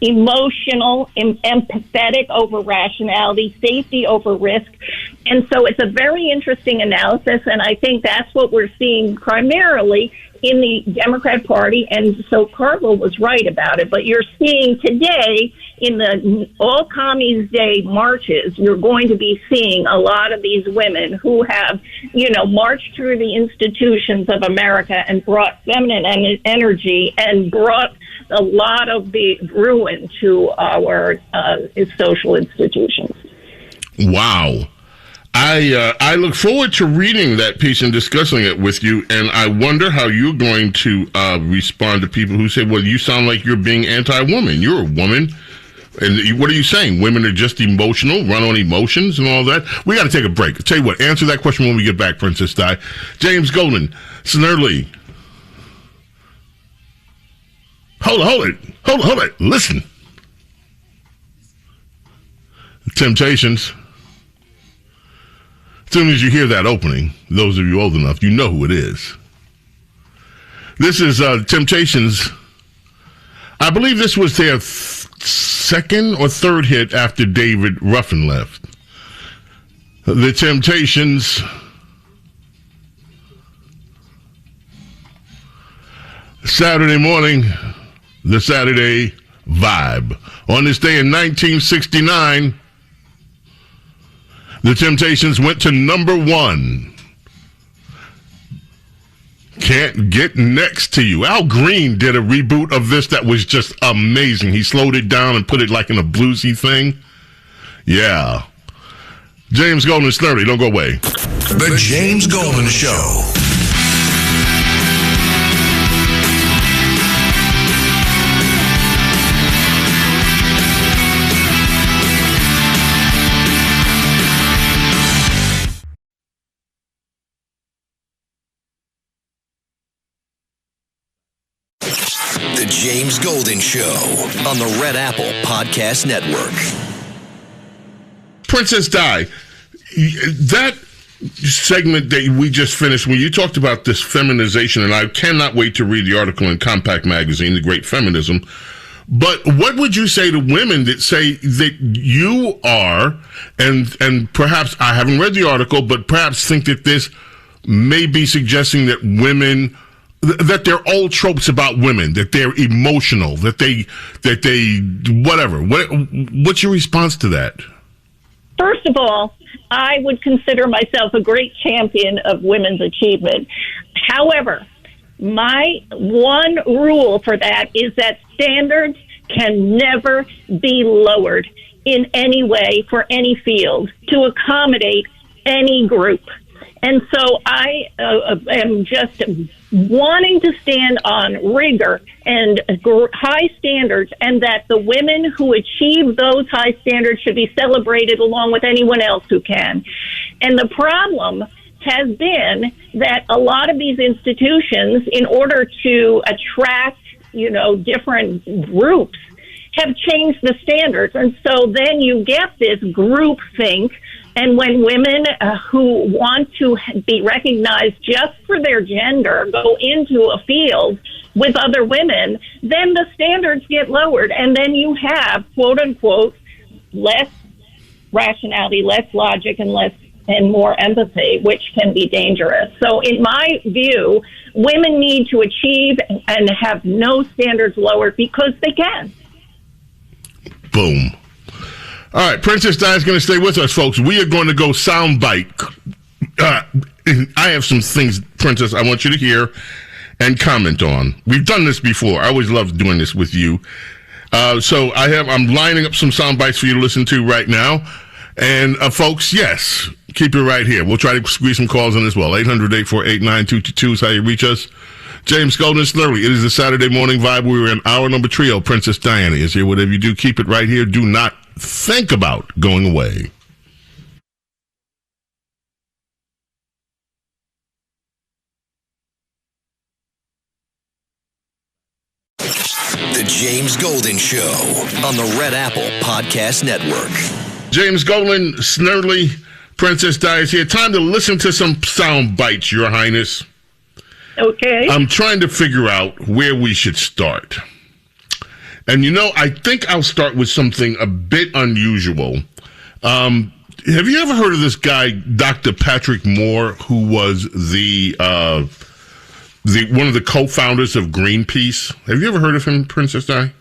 emotional, empathetic over rationality, safety over risk. And so it's a very interesting analysis, and I think that's what we're seeing primarily in the Democrat Party, and so Carville was right about it. But you're seeing today in the All Commies Day marches, you're going to be seeing a lot of these women who have, marched through the institutions of America and brought feminine energy and brought a lot of the ruin to our social institutions. Wow. I look forward to reading that piece and discussing it with you, and I wonder how you're going to respond to people who say, well, you sound like you're being anti-woman. You're a woman. And what are you saying? Women are just emotional, run on emotions and all that? We got to take a break. I'll tell you what, answer that question when we get back, Princess Di. James Golden, Snerdley. Hold it. Listen. Temptations. As soon as you hear that opening, those of you old enough, you know who it is. This is Temptations. I believe this was their second or third hit after David Ruffin left. The Temptations. Saturday morning, the Saturday Vibe. On this day in 1969, the Temptations went to number 1. Can't Get Next to You. Al Green did a reboot of this that was just amazing. He slowed it down and put it like in a bluesy thing. Yeah. James Golden, Snerdley, don't go away. The James Golden Show. The James Golden Show on the Red Apple Podcast Network. Princess Di, that segment that we just finished, when you talked about this feminization, and I cannot wait to read the article in Compact Magazine, The Great Feminism, but what would you say to women that say that you are, and perhaps, I haven't read the article, but perhaps think that this may be suggesting that women, that they're old tropes about women, that they're emotional, that they whatever. What's your response to that? First of all, I would consider myself a great champion of women's achievement. However, my one rule for that is that standards can never be lowered in any way for any field to accommodate any group. And so I am just wanting to stand on rigor and high standards, and that the women who achieve those high standards should be celebrated along with anyone else who can. And the problem has been that a lot of these institutions, in order to attract, different groups, have changed the standards. And so then you get this group think. And when women who want to be recognized just for their gender go into a field with other women, then the standards get lowered. And then you have, quote unquote, less rationality, less logic, and more empathy, which can be dangerous. So in my view, women need to achieve and have no standards lowered because they can. Boom. All right, Princess Di is going to stay with us, folks. We are going to go soundbite. I have some things, Princess, I want you to hear and comment on. We've done this before. I always love doing this with you. So I'm lining up some sound bites for you to listen to right now. And folks, yes, keep it right here. We'll try to squeeze some calls in as well. 800-848-9222 is how you reach us. James Golden, Snerdley. It is the Saturday Morning Vibe. We were in hour number trio. Princess Diana is here. Whatever you do, keep it right here. Do not think about going away. The James Golden Show on the Red Apple Podcast Network. James Golden, Snerdley, Princess Di is here. Time to listen to some sound bites, Your Highness. Okay. I'm trying to figure out where we should start. And I think I'll start with something a bit unusual. Have you ever heard of this guy, Dr. Patrick Moore, who was the one of the co-founders of Greenpeace. Have you ever heard of him, Princess Di?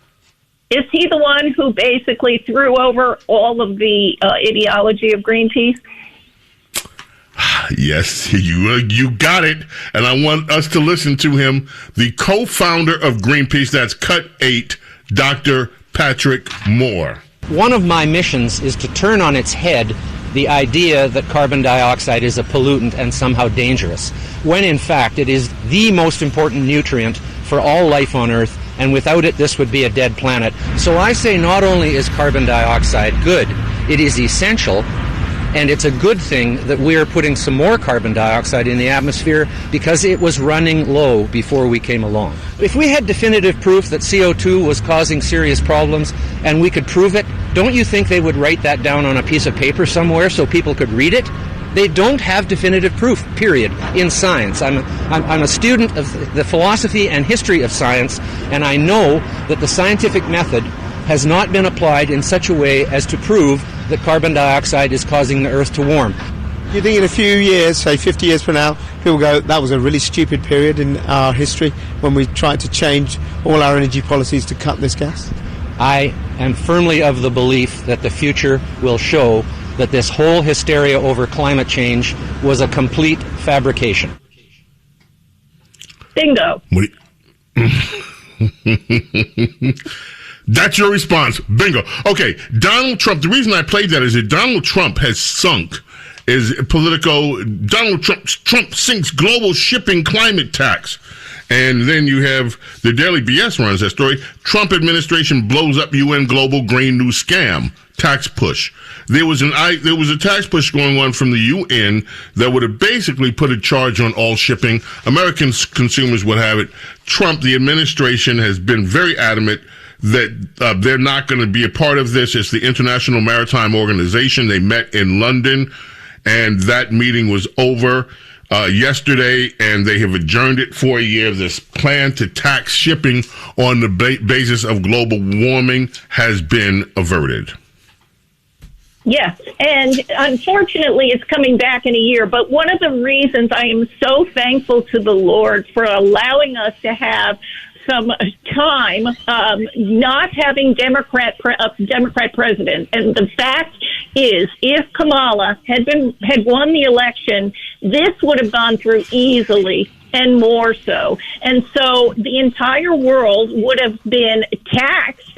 Is he the one who basically threw over all of the ideology of Greenpeace? Yes, you got it. And I want us to listen to him, the co-founder of Greenpeace. That's Cut 8, Dr. Patrick Moore. One of my missions is to turn on its head the idea that carbon dioxide is a pollutant and somehow dangerous, when in fact it is the most important nutrient for all life on Earth, and without it this would be a dead planet. So I say not only is carbon dioxide good, it is essential. And it's a good thing that we're putting some more carbon dioxide in the atmosphere because it was running low before we came along. If we had definitive proof that CO2 was causing serious problems and we could prove it, don't you think they would write that down on a piece of paper somewhere so people could read it? They don't have definitive proof, period, in science. I'm a student of the philosophy and history of science, and I know that the scientific method has not been applied in such a way as to prove that carbon dioxide is causing the Earth to warm. You think in a few years, say 50 years from now, people go, that was a really stupid period in our history when we tried to change all our energy policies to cut this gas? I am firmly of the belief that the future will show that this whole hysteria over climate change was a complete fabrication. Bingo. That's your response. Bingo. Okay, Donald Trump, the reason I played that is that Donald Trump has sunk is Politico. Trump sinks global shipping climate tax. And then you have the Daily BS runs that story. Trump administration blows up UN global grain new scam. Tax push. There was a tax push going on from the UN that would have basically put a charge on all shipping. American consumers would have it. Trump, the administration, has been very adamant that they're not going to be a part of this. It's the International Maritime Organization. They met in London, and that meeting was over yesterday, and they have adjourned it for a year. This plan to tax shipping on the basis of global warming has been averted. Yes, and unfortunately it's coming back in a year, but one of the reasons I am so thankful to the Lord for allowing us to have some time not having Democrat president. And the fact is, if Kamala had won the election, this would have gone through easily and more so. And so the entire world would have been taxed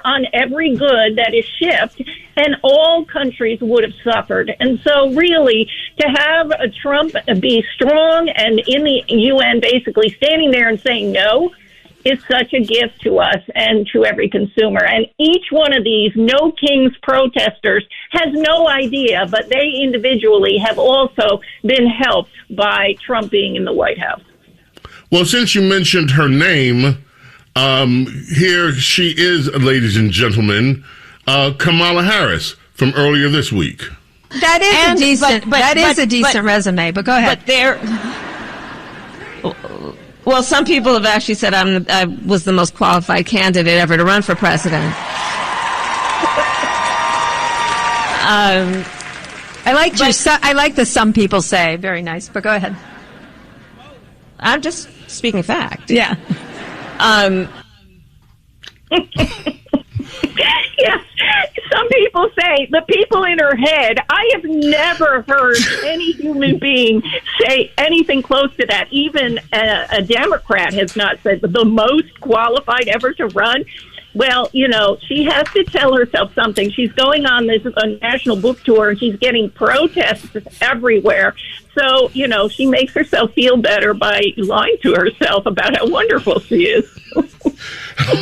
on every good that is shipped, and all countries would have suffered. And so really, to have Trump be strong and in the UN basically standing there and saying no is such a gift to us and to every consumer. And each one of these No Kings protesters has no idea, but they individually have also been helped by Trump being in the White House. Well, since you mentioned her name, here she is, ladies and gentlemen, Kamala Harris from earlier this week. That is a decent resume, but go ahead. Well, some people have actually said I was the most qualified candidate ever to run for president. I like the some people say. Very nice, but go ahead. I'm just speaking fact. Yeah. Yes, some people say the people in her head. I have never heard any human being say anything close to that. Even a Democrat has not said the most qualified ever to run. Well, you know, she has to tell herself something. She's going on this national book tour, and she's getting protests everywhere. So, you know, she makes herself feel better by lying to herself about how wonderful she is.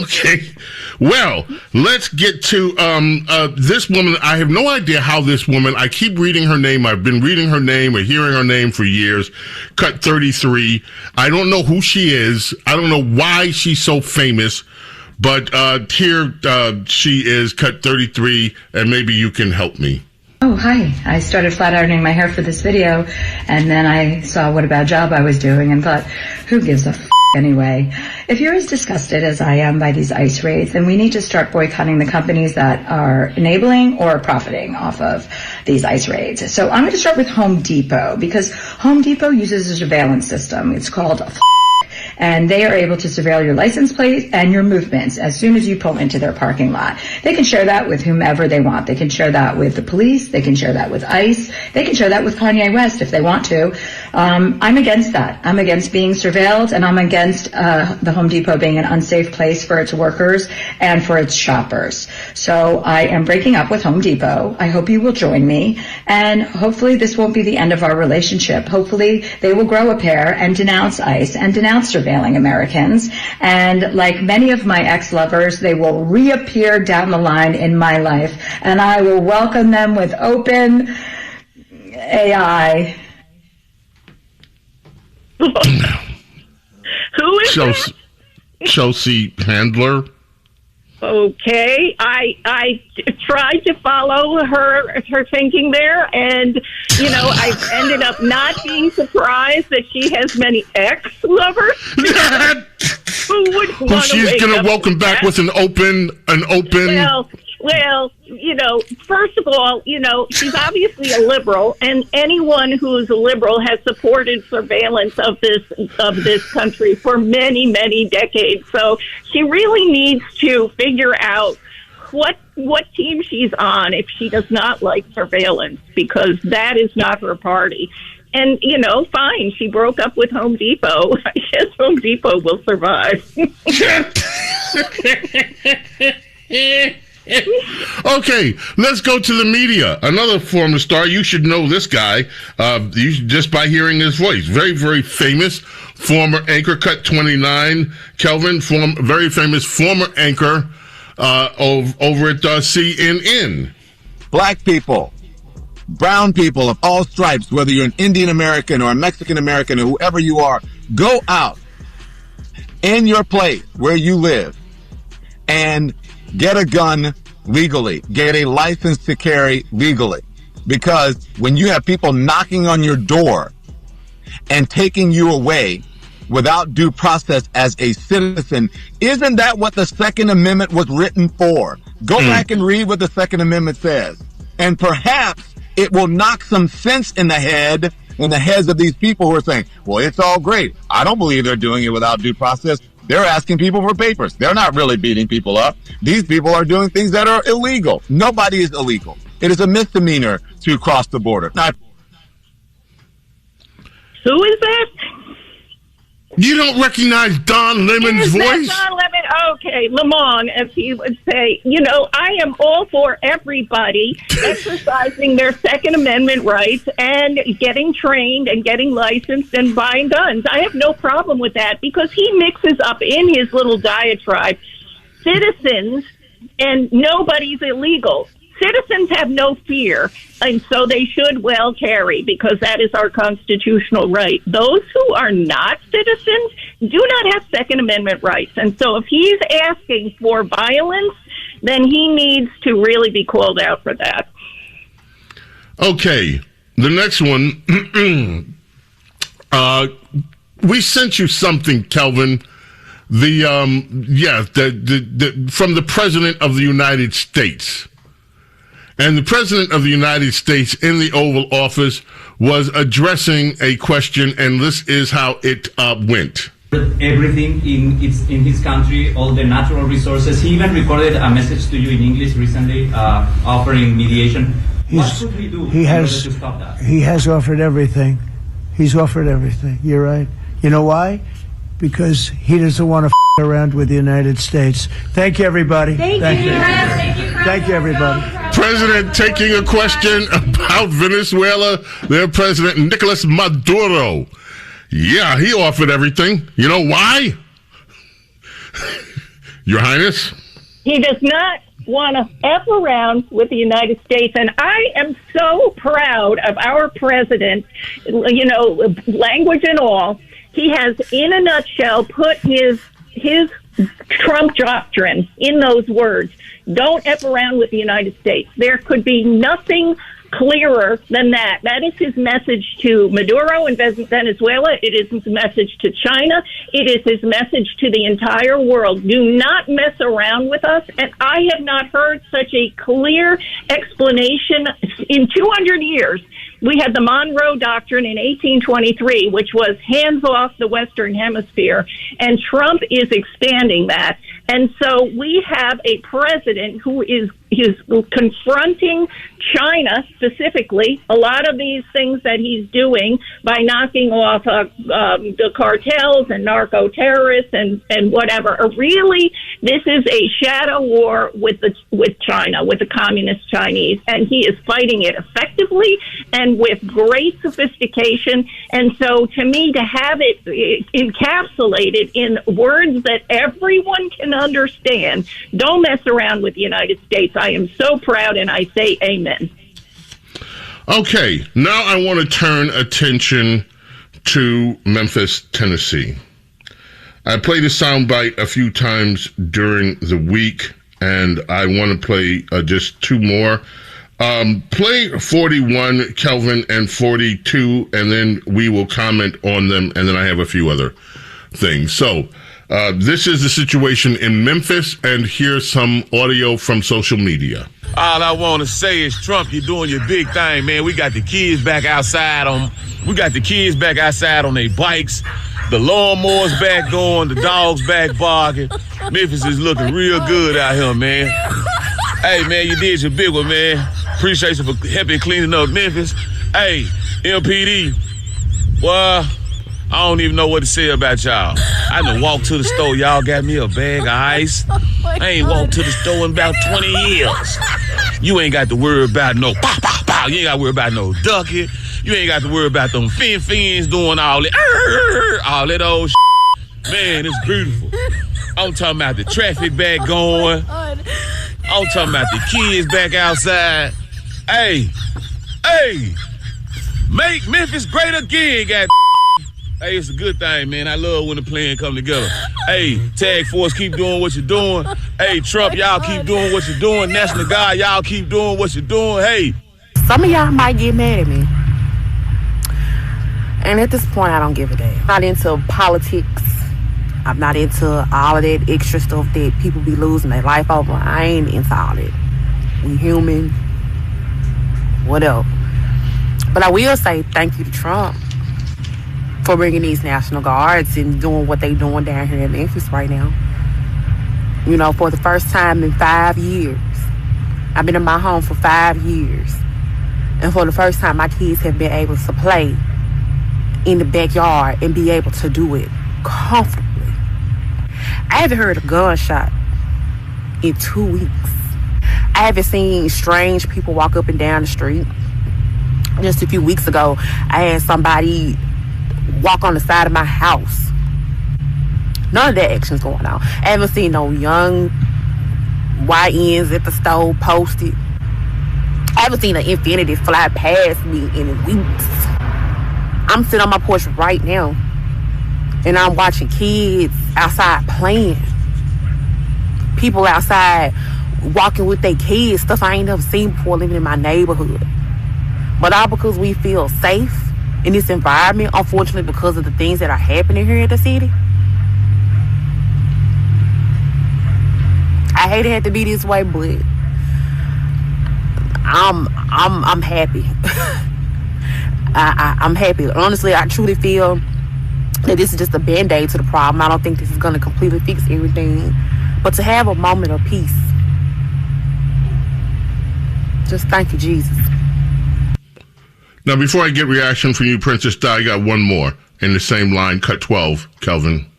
Okay. Well, let's get to this woman. I have no idea how this woman, I keep reading her name. I've been reading her name or hearing her name for years. Cut 33. I don't know who she is. I don't know why she's so famous. But here she is, Cut 33, and maybe you can help me. Oh, hi. I started flat ironing my hair for this video, and then I saw what a bad job I was doing and thought, who gives a f*** anyway? If you're as disgusted as I am by these ICE raids, then we need to start boycotting the companies that are enabling or profiting off of these ICE raids. So I'm going to start with Home Depot, because Home Depot uses a surveillance system. It's called and they are able to surveil your license plate and your movements as soon as you pull into their parking lot. They can share that with whomever they want. They can share that with the police. They can share that with ICE. They can share that with Kanye West if they want to. I'm against that. I'm against being surveilled, and I'm against the Home Depot being an unsafe place for its workers and for its shoppers. So I am breaking up with Home Depot. I hope you will join me, and hopefully this won't be the end of our relationship. Hopefully they will grow a pair and denounce ICE and denounce surveilling Americans. And like many of my ex-lovers, they will reappear down the line in my life, and I will welcome them with open AI. Who is that? Chelsea Handler. Okay, I tried to follow her thinking there, and I've ended up not being surprised that she has many ex-lovers. Who would want to she's wake going to up welcome back that? with an open. Well, first of all, she's obviously a liberal, and anyone who is a liberal has supported surveillance of this country for many, many decades. So she really needs to figure out what team she's on if she does not like surveillance, because that is not her party. And, fine, she broke up with Home Depot. I guess Home Depot will survive. Okay, let's go to the media. Another former star. You should know this guy just by hearing his voice. Very, very famous former anchor, Cut 29, Kelvin, very famous former anchor over at CNN. Black people, brown people of all stripes, whether you're an Indian American or a Mexican American or whoever you are, go out in your place where you live and get a gun legally, get a license to carry legally. Because when you have people knocking on your door and taking you away without due process as a citizen, isn't that what the Second Amendment was written for? Go back and read what the Second Amendment says. And perhaps it will knock some sense in the heads of these people who are saying, well, it's all great. I don't believe they're doing it without due process. They're asking people for papers. They're not really beating people up. These people are doing things that are illegal. Nobody is illegal. It is a misdemeanor to cross the border. Now, who is that? You don't recognize Don Lemon's voice? Don Lemon? Okay, Lamont, as he would say. I am all for everybody exercising their Second Amendment rights and getting trained and getting licensed and buying guns. I have no problem with that, because he mixes up in his little diatribe citizens and nobody's illegal. Citizens have no fear, and so they should well carry, because that is our constitutional right. Those who are not citizens do not have Second Amendment rights. And so if he's asking for violence, then he needs to really be called out for that. Okay, the next one. We sent you something, Kelvin. From the President of the United States. And the President of the United States in the Oval Office was addressing a question, and this is how it went. Everything in his country, all the natural resources. He even recorded a message to you in English recently, offering mediation. What should we do in order to stop that? He has offered everything. He's offered everything. You're right. You know why? Because he doesn't want to around with the United States. Thank you, everybody. Thank you. Thank you, everybody. President taking a question about Venezuela, their president, Nicolas Maduro. Yeah, he offered everything. You know why? Your Highness? He does not want to F around with the United States. And I am so proud of our president, language and all. He has, in a nutshell, put his Trump doctrine in those words. Don't F around with the United States. There could be nothing clearer than that. That is his message to Maduro in Venezuela. It is his message to China. It is his message to the entire world. Do not mess around with us. And I have not heard such a clear explanation in 200 years We had the Monroe Doctrine in 1823, which was hands off the Western Hemisphere, and Trump is expanding that. And so we have a president who is confronting China specifically, a lot of these things that he's doing by knocking off the cartels and narco-terrorists and whatever. Really, this is a shadow war with China, with the communist Chinese, and he is fighting it effectively and with great sophistication. And so to me, to have it encapsulated in words that everyone can understand, don't mess around with the United States. I am so proud, and I say amen. Okay, now I want to turn attention to Memphis, Tennessee. I played a soundbite a few times during the week, and I want to play just two more. Play 41, Kelvin, and 42, and then we will comment on them, and then I have a few other things. So, this is the situation in Memphis, and here's some audio from social media. All I want to say is, Trump, you're doing your big thing, man. We got the kids back outside on their bikes. The lawnmower's back going, the dog's back barking. Memphis is looking real good out here, man. Hey, man, you did your big one, man. Appreciate you for helping cleaning up Memphis. Hey, MPD, well, I don't even know what to say about y'all. I done walked to the store. Y'all got me a bag of ice. I ain't walked to the store in about 20 years. You ain't got to worry about no pow, pow, pow. You ain't got to worry about no ducking. You ain't got to worry about them fins doing all that old shit. Man, it's beautiful. I'm talking about the traffic back going. I'm talking about the kids back outside. Hey, make Memphis great again, God. Hey, it's a good thing, man. I love when the plan come together. Hey, Tag Force, keep doing what you're doing. Hey, Trump, y'all keep doing what you're doing. National Guard, y'all keep doing what you're doing. Hey. Some of y'all might get mad at me. And at this point, I don't give a damn. I'm not into politics. I'm not into all of that extra stuff that people be losing their life over. I ain't into all that. We human. Whatever. But I will say thank you to Trump for bringing these National Guards and doing what they doing down here in Memphis right now. You know, for the first time in 5 years. I've been in my home for 5 years. And for the first time, my kids have been able to play in the backyard and be able to do it comfortably. I haven't heard a gunshot in 2 weeks. I haven't seen strange people walk up and down the street. Just a few weeks ago, I had somebody walk on the side of my house. None of that action's going on. I haven't seen no young YNs at the store posted. I haven't seen an Infinity fly past me in weeks. I'm sitting on my porch right now, and I'm watching kids outside playing. People outside walking with their kids, stuff I ain't never seen before living in my neighborhood. But all because we feel safe in this environment, unfortunately, because of the things that are happening here in the city. I hate it had to be this way, but I'm happy. I'm happy. Honestly, I truly feel that this is just a band-aid to the problem. I don't think this is going to completely fix everything. But to have a moment of peace, just thank you, Jesus. Now, before I get reaction from you, Princess Di, I got one more in the same line, cut 12, Kelvin.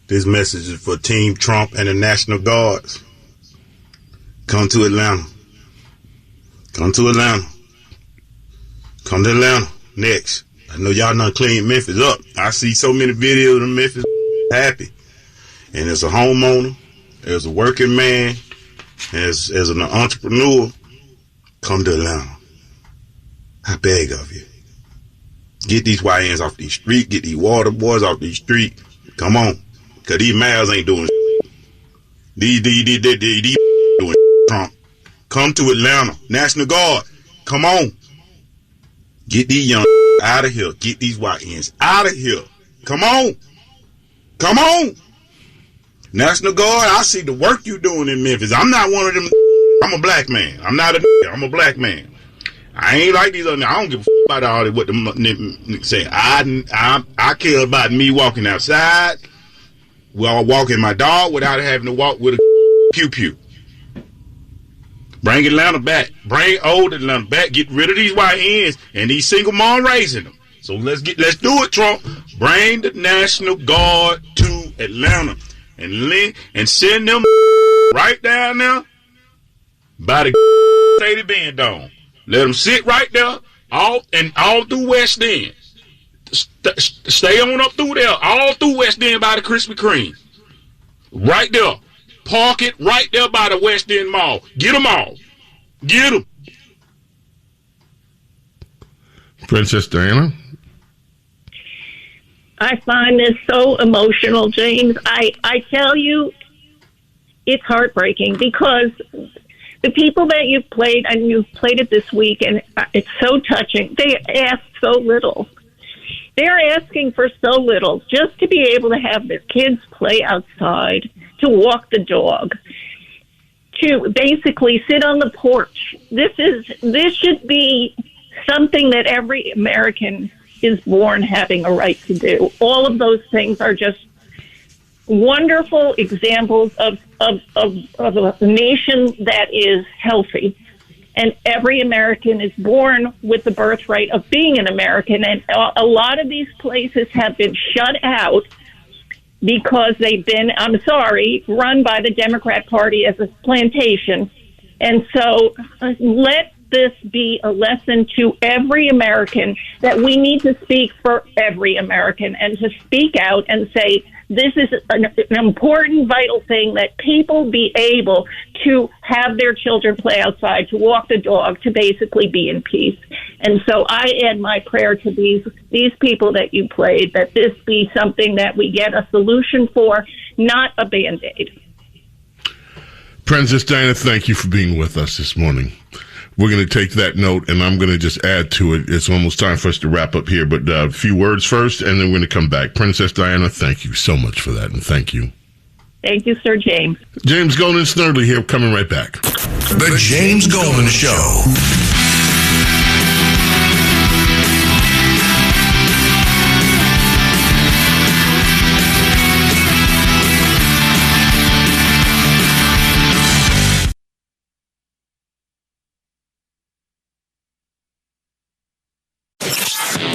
This message is for Team Trump and the National Guards. Come to Atlanta. Come to Atlanta. Come to Atlanta next. I know y'all done cleaned Memphis up. I see so many videos of Memphis happy. And as a homeowner, as a working man, as an entrepreneur, come to Atlanta. I beg of you. Get these YNs off these streets. Get these water boys off these streets. Come on. Because these males ain't doing shit. These doing Trump. Come to Atlanta. National Guard. Come on. Get these young out of here. Get these YNs out of here. Come on. Come on. National Guard, I see the work you doing in Memphis. I'm not one of them. I'm a black man. I'm a black man. I ain't like these other. I don't give a about all that what the niggas say. I care about me walking outside while walking my dog without having to walk with a pew. Bring Atlanta back. Bring old Atlanta back. Get rid of these white hens and these single mom raising them. So let's do it, Trump. Bring the National Guard to Atlanta and send them right down there by the Sadie Bend Dome. Let them sit right there, all through West End. Stay on up through there, all through West End by the Krispy Kreme. Right there. Park it right there by the West End Mall. Get them all. Get them. Princess Diana? I find this so emotional, James. I tell you, it's heartbreaking because the people that you've played, and you've played it this week, and it's so touching, they ask so little. They're asking for so little just to be able to have their kids play outside, to walk the dog, to basically sit on the porch. This should be something that every American is born having a right to do. All of those things are just wonderful examples of a nation that is healthy. And every American is born with the birthright of being an American. And a lot of these places have been shut out because they've been, I'm sorry, run by the Democrat Party as a plantation. And so let this be a lesson to every American that we need to speak for every American and to speak out and say, this is an important, vital thing that people be able to have their children play outside, to walk the dog, to basically be in peace. And so I add my prayer to these people that you played, that this be something that we get a solution for, not a Band-Aid. Princess Diana, thank you for being with us this morning. We're going to take that note, and I'm going to just add to it. It's almost time for us to wrap up here, but a few words first, and then we're going to come back. Princess Diana, thank you so much for that, and thank you. Thank you, Sir James. James Golden, Snerdley here, coming right back. The James Golden Show.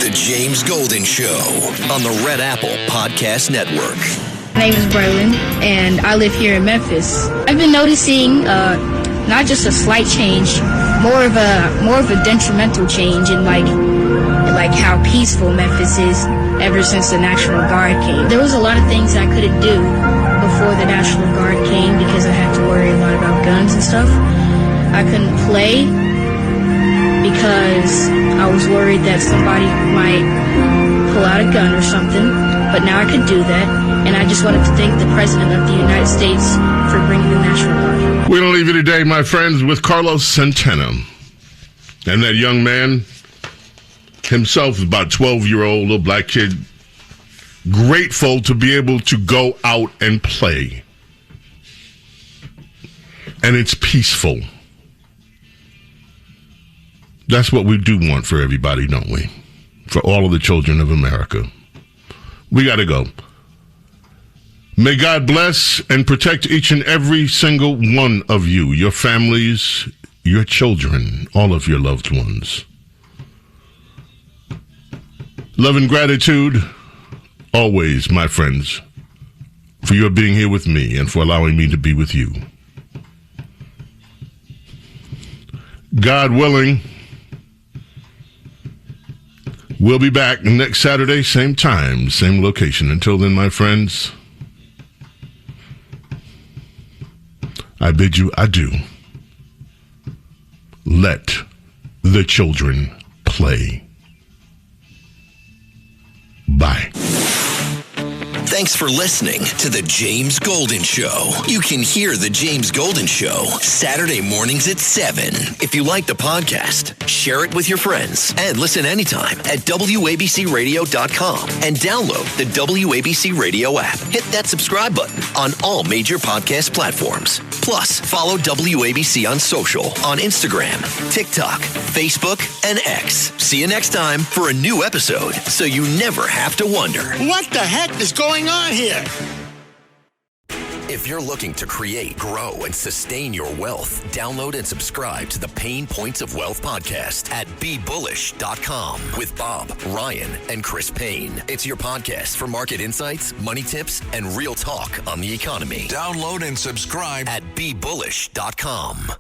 The James Golden Show on the Red Apple Podcast Network. My name is Braylon, and I live here in Memphis. I've been noticing not just a slight change, more of a detrimental change in like how peaceful Memphis is ever since the National Guard came. There was a lot of things I couldn't do before the National Guard came because I had to worry a lot about guns and stuff. I couldn't play because I was worried that somebody might pull out a gun or something, but now I could do that, and I just wanted to thank the President of the United States for bringing the National Guard. We're going to leave you today, my friends, with Carlos Santana. And that young man himself, about 12-year-old little black kid, grateful to be able to go out and play. And it's peaceful. That's what we do want for everybody, don't we? For all of the children of America. We got to go. May God bless and protect each and every single one of you, your families, your children, all of your loved ones. Love and gratitude, always, my friends, for your being here with me and for allowing me to be with you. God willing, we'll be back next Saturday, same time, same location. Until then, my friends, I bid you adieu. Let the children play. Bye. Thanks Thanks for listening to The James Golden Show. You can hear The James Golden Show Saturday mornings at 7. If you like the podcast, share it with your friends and listen anytime at WABCRadio.com and download the WABC Radio app. Hit that subscribe button on all major podcast platforms. Plus, follow WABC on social on Instagram, TikTok, Facebook, and X. See you next time for a new episode so you never have to wonder. What the heck is going on here? If you're looking to create, grow, and sustain your wealth, download and subscribe to the Pain Points of Wealth podcast at BeBullish.com with Bob, Ryan, and Chris Payne. It's your podcast for market insights, money tips, and real talk on the economy. Download and subscribe at BeBullish.com.